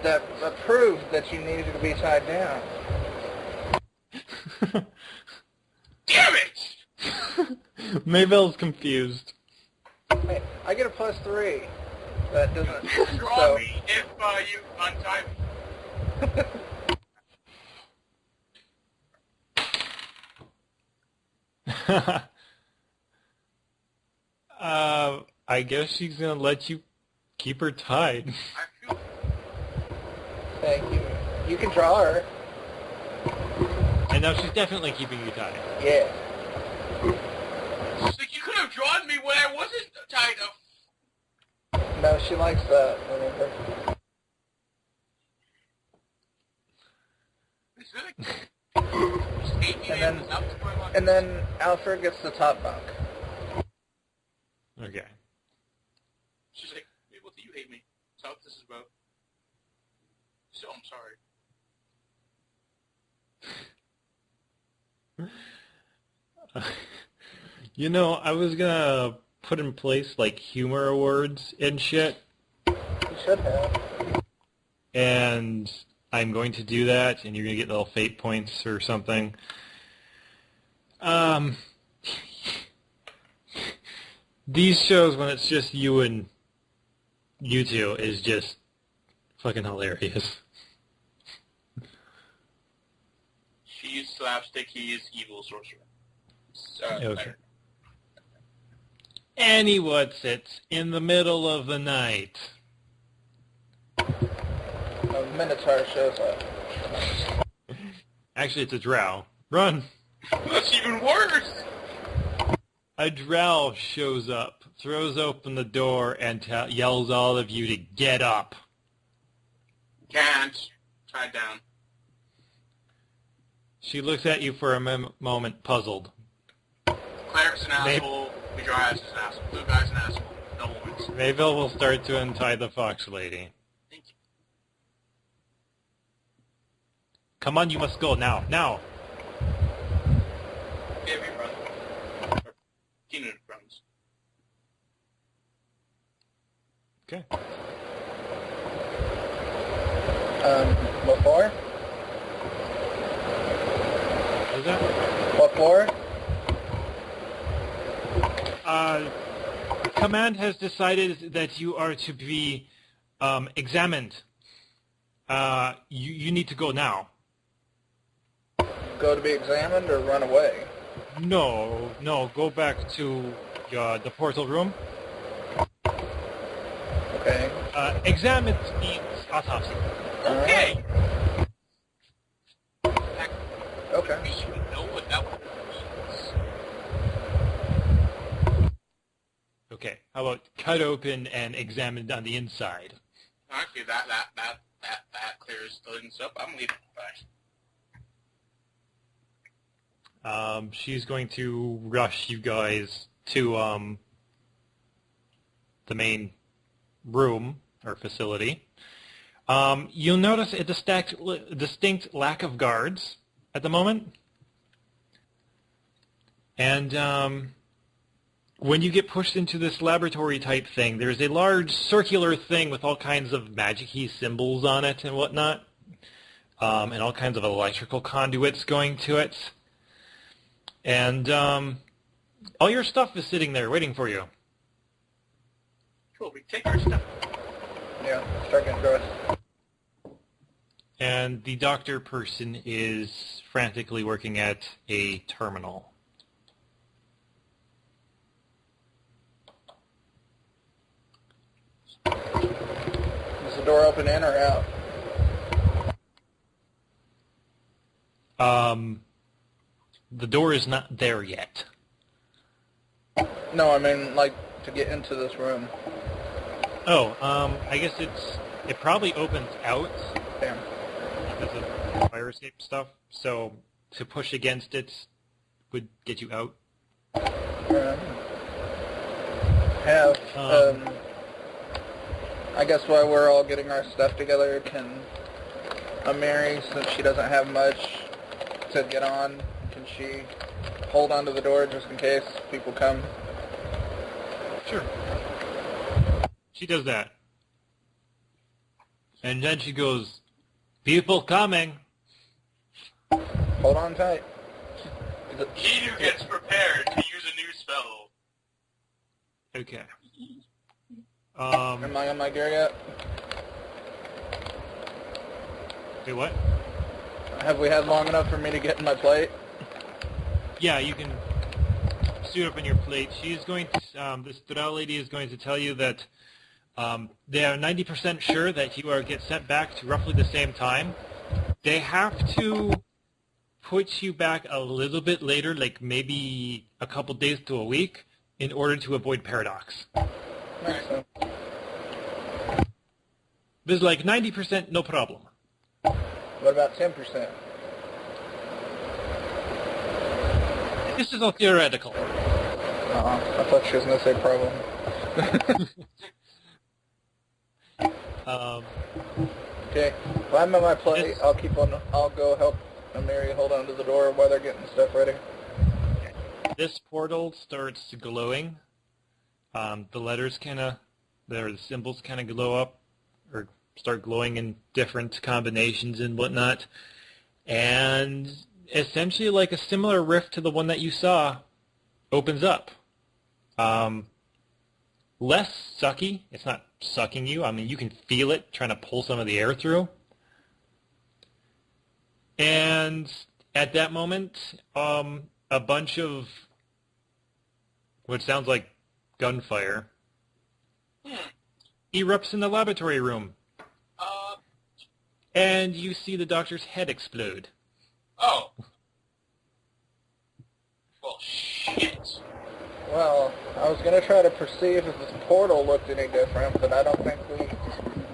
that proved that you needed to be tied down. Damn it! Mabel's confused. Hey, I get a +3. That doesn't... Draw me if you untie me. I guess she's gonna let you keep her tied. I feel... Thank you. You can draw her. And now she's definitely keeping you tied. Yeah. She's like, you could have drawn me when I wasn't tied up. No, she likes that, remember. And then Alfred gets the top bunk. Okay. She's like, hey, what do you hate me? That's what this is about. So I'm sorry. You know, I was gonna put in place like humor awards and shit. You should have. And I'm going to do that, and you're gonna get little fate points or something. These shows when it's just you and you two is just fucking hilarious. She's slapstick, he is evil sorcerer. Okay. Anyone sits in the middle of the night. A Minotaur shows up. Actually, it's a drow. Run! That's even worse! A drow shows up, throws open the door, and yells all of you to get up. Can't. Tied down. She looks at you for a moment, puzzled. Cleric's an asshole. We draw as an asshole. Blue guy's an asshole. No woman's. Mayville will start to untie the fox lady. Thank you. Come on, you must go now. Now! Give me run. Or Keenan runs. Okay. Before? What was that? Before? Command has decided that you are to be examined. You need to go now. Go to be examined or run away? No, go back to the portal room. Okay. Examined means autopsy. Okay! Okay. We should know what that means. Okay, how about cut open and examined on the inside? Okay, that clears things up. I'm leaving. Bye. She's going to rush you guys to the main room or facility, you'll notice a distinct lack of guards at the moment. And when you get pushed into this laboratory type thing, there's a large circular thing with all kinds of magic-y symbols on it and whatnot, and all kinds of electrical conduits going to it. And all your stuff is sitting there waiting for you. Cool, we take our stuff. Yeah, start getting dressed. And the doctor person is frantically working at a terminal. Is the door open in or out? The door is not there yet. No, I mean, like, to get into this room. Oh, I guess it probably opens out Damn. because of fire escape stuff. So to push against it would get you out. Have, I guess while we're all getting our stuff together, can Mary, since she doesn't have much to get on, can she hold onto the door just in case people come? Sure. She does that. And then she goes, "People coming." Hold on tight. He who gets prepared to use a new spell. Okay. Am I on my gear yet? Wait, what? Have we had long enough for me to get in my plate? Yeah, you can suit up in your plate. She's going to, this Drow lady is going to tell you that they are 90% sure that you are get sent back to roughly the same time. They have to put you back a little bit later, like maybe a couple days to a week, in order to avoid paradox. Makes sense. There's like 90% no problem. What about 10%? This is all theoretical. I thought she was going to say problem. Okay. Well, I'm on my plate. I'll go help Mary hold on to the door while they're getting stuff ready. This portal starts glowing. The letters the symbols kind of glow up, or start glowing in different combinations and whatnot. And essentially like a similar rift to the one that you saw opens up. Less sucky. It's not sucking you. I mean, you can feel it trying to pull some of the air through. And at that moment, a bunch of what sounds like gunfire erupts in the laboratory room. And you see the doctor's head explode. Oh. Well, shit. Well, I was going to try to perceive if this portal looked any different, but I don't think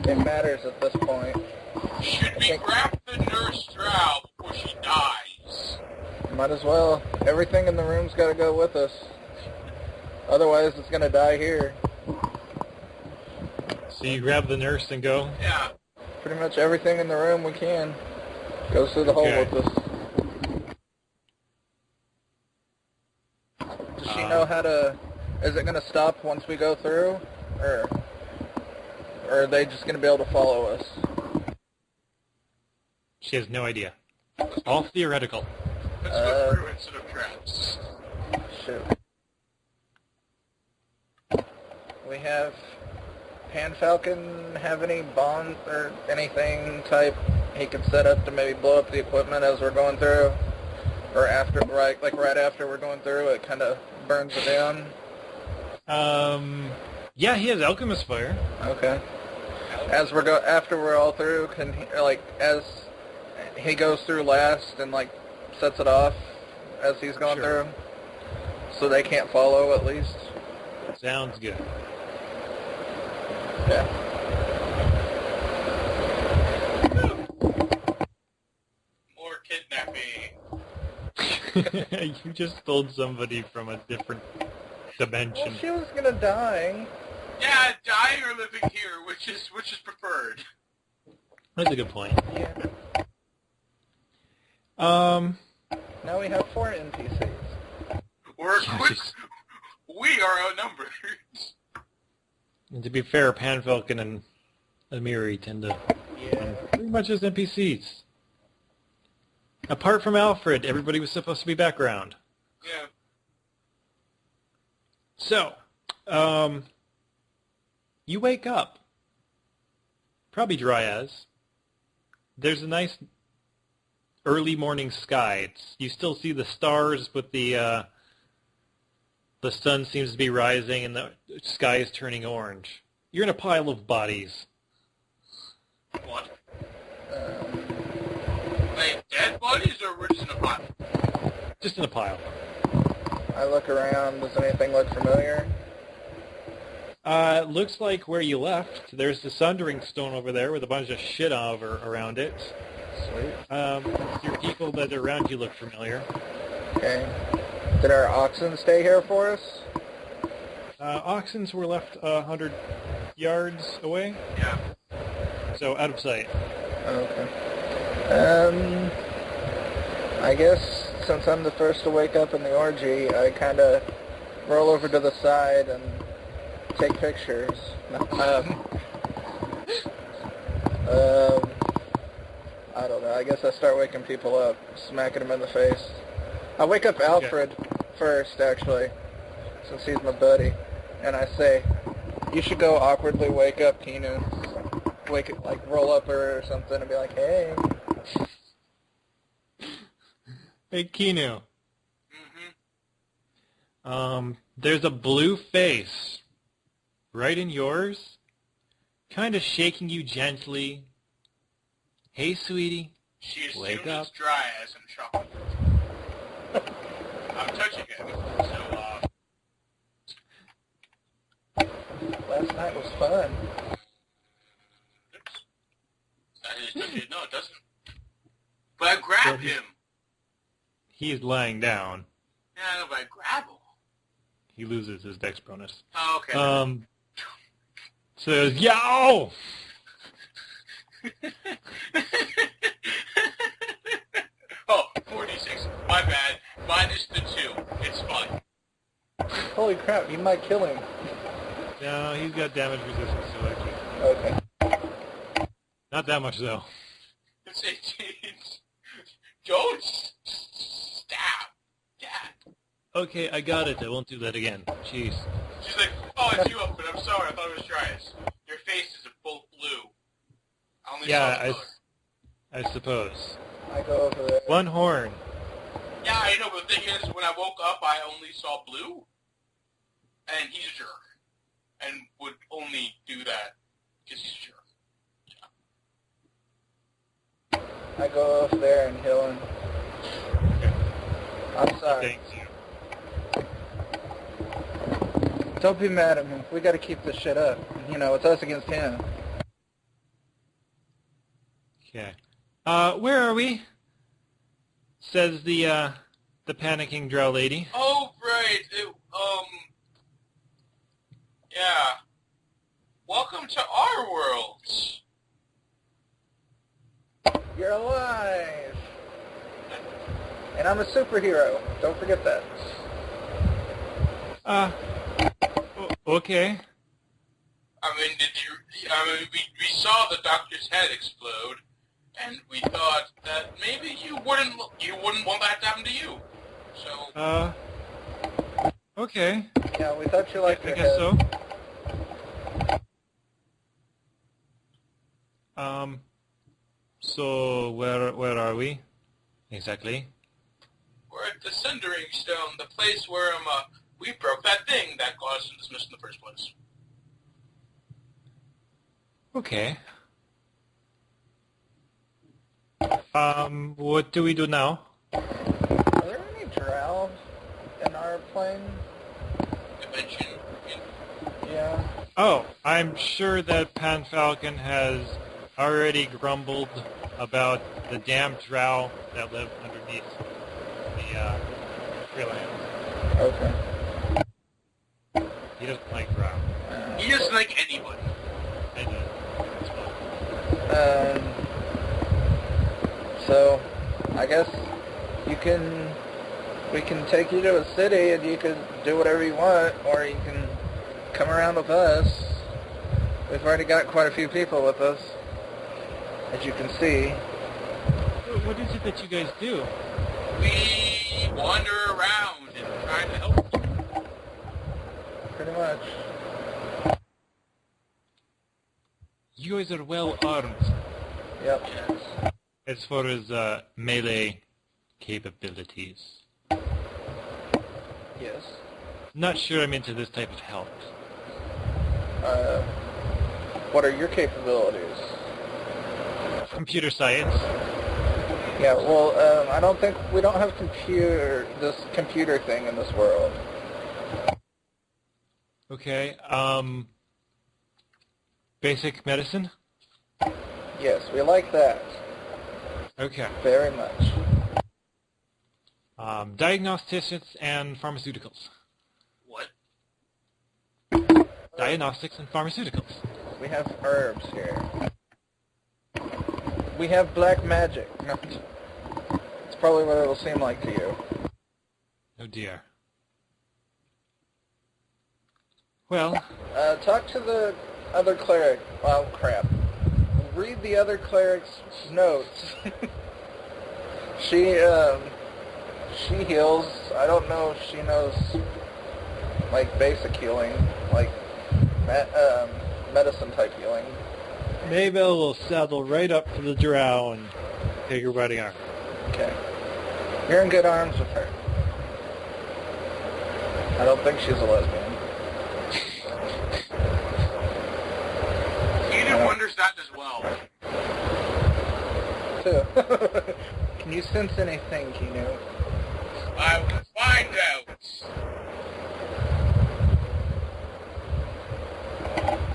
it matters at this point. Should we grab the nurse Drow before she dies? Might as well. Everything in the room's got to go with us. Otherwise, it's going to die here. So you grab the nurse and go? Yeah. Pretty much everything in the room we can goes through the hole with us. Does she know how to... Is it going to stop once we go through? Or are they just going to be able to follow us? She has no idea. All theoretical. Let's go through instead of traps. Shoot. We have... Pan Falcon have any bombs or anything type he can set up to maybe blow up the equipment as we're going through? Or after, right after we're going through, it kind of burns it down? Yeah, he has alchemist fire. Okay. After we're all through, can he, as he goes through last and sets it off as he's going through, so they can't follow at least? Sounds good. Yeah. More kidnapping. You just told somebody from a different dimension. Well, she was gonna die. Yeah, dying or living here, which is preferred? That's a good point. Yeah. Now we have 4 NPCs. We are outnumbered. And to be fair, Panfalcon and Amiri tend to pretty much as NPCs. Apart from Alfred, everybody was supposed to be background. Yeah. So, you wake up. Probably dry as. There's a nice early morning sky. You still see the stars, but the sun seems to be rising and the sky is turning orange. You're in a pile of bodies. What? Like dead bodies, or we're just in a pile? Just in a pile. I look around. Does anything look familiar? It looks like where you left. There's the Sundering Stone over there with a bunch of shit around it. Sweet. Your people that are around you look familiar. Okay. Did our oxen stay here for us? Oxens were left 100 yards away, Yeah. so out of sight. Okay. I guess since I'm the first to wake up in the orgy, I kind of roll over to the side and take pictures. I don't know. I guess I start waking people up, smacking them in the face. I wake up Alfred first, actually, since he's my buddy, and I say, "You should go awkwardly wake up Kinu. Roll up her or something, and be like, hey." Hey, Kinu. Mm-hmm. There's a blue face right in yours, kind of shaking you gently. Hey, sweetie. She assumed Wake up. it's dry as in chocolate. I'm touching it, so, Last night was fun. oops. No, it doesn't. But I grabbed him. He's lying down. Yeah, I know, but I grab him. He loses his dex bonus. Oh, okay. So it was, yow! Oh, 46. My bad. Minus the 2. It's fine. Holy crap, you might kill him. No, he's got damage resistance, so actually. Okay. Not that much, though. It's 18. Don't stab. Dad. Okay, I got it. I won't do that again. Jeez. She's like, oh, it's you, but I'm sorry. I thought it was Dryas. Your face is both blue. I only saw the color. I suppose. I go over there. One horn. Yeah, I know, but the thing is, when I woke up, I only saw blue. And he's a jerk. And would only do that because he's a jerk. I go over there and heal him. I'm sorry. Thank you. Don't be mad at me. We gotta keep this shit up. You know, it's us against him. Okay. Where are we? Says the panicking drow lady. Oh, right. Yeah. Welcome to our world. You're alive! And I'm a superhero. Don't forget that. Okay. I mean, we saw the doctor's head explode, and we thought that maybe you wouldn't want that to happen to you. So. Okay. Yeah, we thought you liked I your guess head. so. So where are we? Exactly. We're at the Sundering Stone, the place where we broke that thing that got us into this mission in the first place. Okay. What do we do now? Are there any drow in our plane? Dimension. Yeah. Oh, I'm sure that Panfalcon has already grumbled about the damn drow that live underneath the tree line. Okay. He doesn't like Drow. He doesn't like anybody. I do. So, I guess we can take you to a city and you can do whatever you want, or you can come around with us. We've already got quite a few people with us, as you can see. What is it that you guys do? We wander around and try to help you. Pretty much. You guys are well armed Yep. Yes. as far as melee capabilities. Yes. Not sure I'm into this type of help. What are your capabilities? Computer science. Yeah, well, I don't think we don't have this computer thing in this world. Okay. Basic medicine. Yes, we like that Okay. very much. Diagnostics and pharmaceuticals. What? Diagnostics and pharmaceuticals. We have herbs here. We have black magic. No, it's probably what it'll seem like to you. Oh dear. Well, Talk to the other cleric. Oh, crap. Read the other cleric's notes. She heals. I don't know if she knows, like, basic healing, like, medicine type healing. Maybell will saddle right up to the drow and take her by the arm. Okay. You're in good arms with her. I don't think she's a lesbian. Eden wonders that as well. Too. Can you sense anything, Kino? I will find out.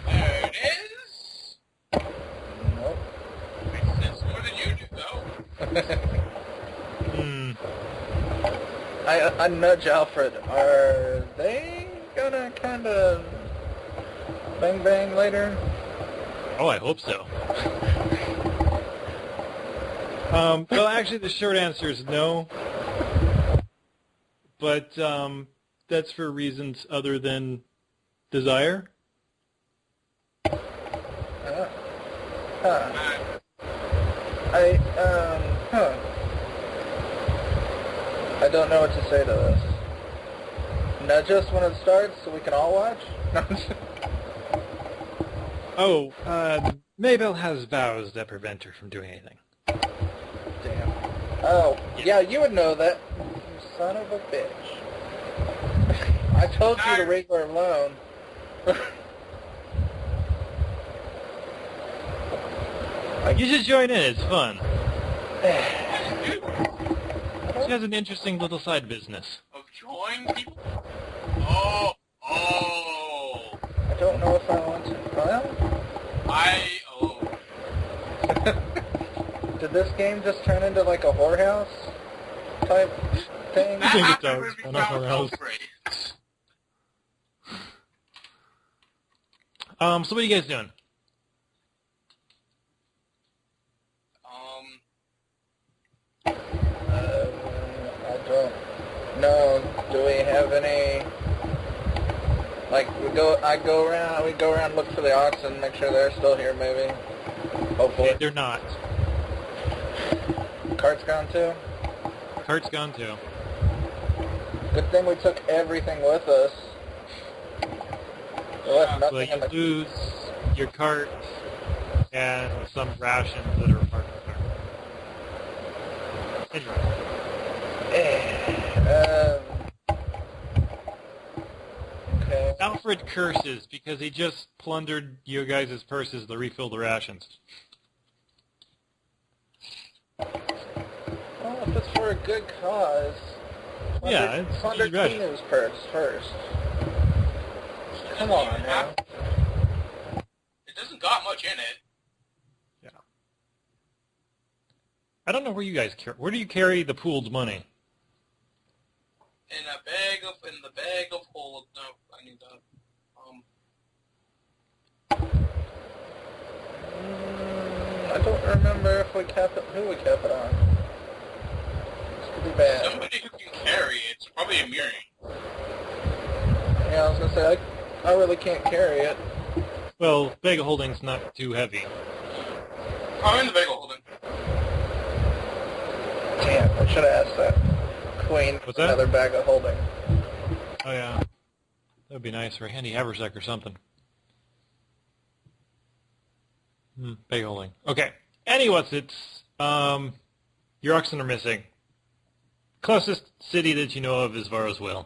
There it is. Nope. It's more than you do, though. I nudge Alfred. Are they gonna kind of bang bang later? oh, I hope so. Well, actually, the short answer is no. But that's for reasons other than desire. Huh. I don't know what to say to this. Nudge us when it starts so we can all watch? Oh, Maybell has vows that prevent her from doing anything. Damn. Oh, yeah, you would know that. You son of a bitch. I told you to leave her alone. You should join in. It's fun. She has an interesting little side business. Of join people? Oh. I don't know if I want to. Well, did this game just turn into like a whorehouse type thing? That think it happened does. when we I know found how else. Belgrade. So what are you guys doing? I don't know. Do we have any? Like we go around, look for the oxen, make sure they're still here, maybe. Hopefully. They're not. Cart's gone too. Cart's gone too. Good thing we took everything with us. We left So nothing you in the. lose your cart and some rations that are part of the cart. Anyway, Okay. Alfred curses because he just plundered you guys' purses to refill the rations. Well, if it's for a good cause. Yeah, it's plunder right. Kinu's purse first. Come on now. It doesn't got much in it. Yeah. I don't know where you guys carry. Where do you carry the pooled money? In the bag of hold. No, I need that. I don't remember if we kept it, who we kept it on. This could be bad. Somebody who can carry it. It's probably a Miri. Yeah, I was gonna say, I really can't carry it. Well, bag of holding's not too heavy. I'm in the bagel holding. Damn, I should have asked that queen for What's that? another bag of holding. Oh, yeah. That would be nice for a handy haversack or something. Bag of holding. Okay. Anyways, your oxen are missing. Closest city that you know of is Varosville.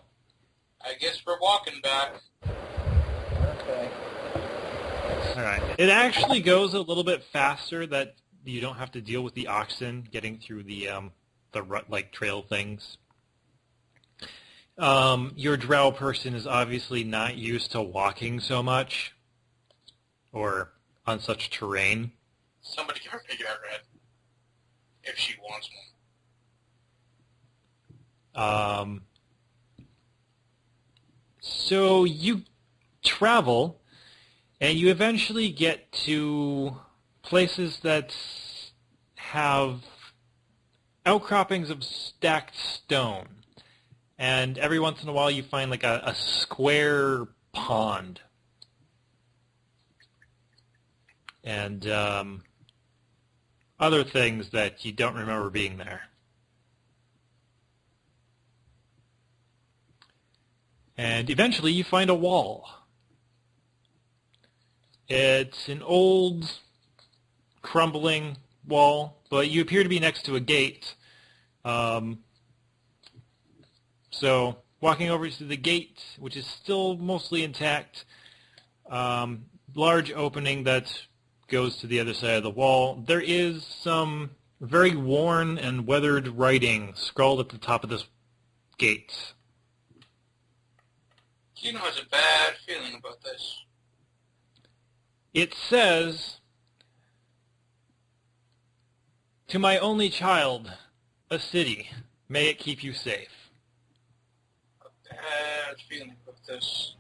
I guess we're walking back. Okay. All right. It actually goes a little bit faster that you don't have to deal with the oxen getting through the rut-like trail things. Your drow person is obviously not used to walking so much or on such terrain. Somebody give her pig that red. If she wants one. So you travel, and you eventually get to places that have outcroppings of stacked stone. And every once in a while you find like a square pond. And other things that you don't remember being there. And eventually you find a wall. It's an old, crumbling wall, but you appear to be next to a gate. So walking over to the gate, which is still mostly intact, large opening that goes to the other side of the wall. There is some very worn and weathered writing scrawled at the top of this gate. Kino has a bad feeling about this. It says, "To my only child, a city, may it keep you safe." A bad feeling about this.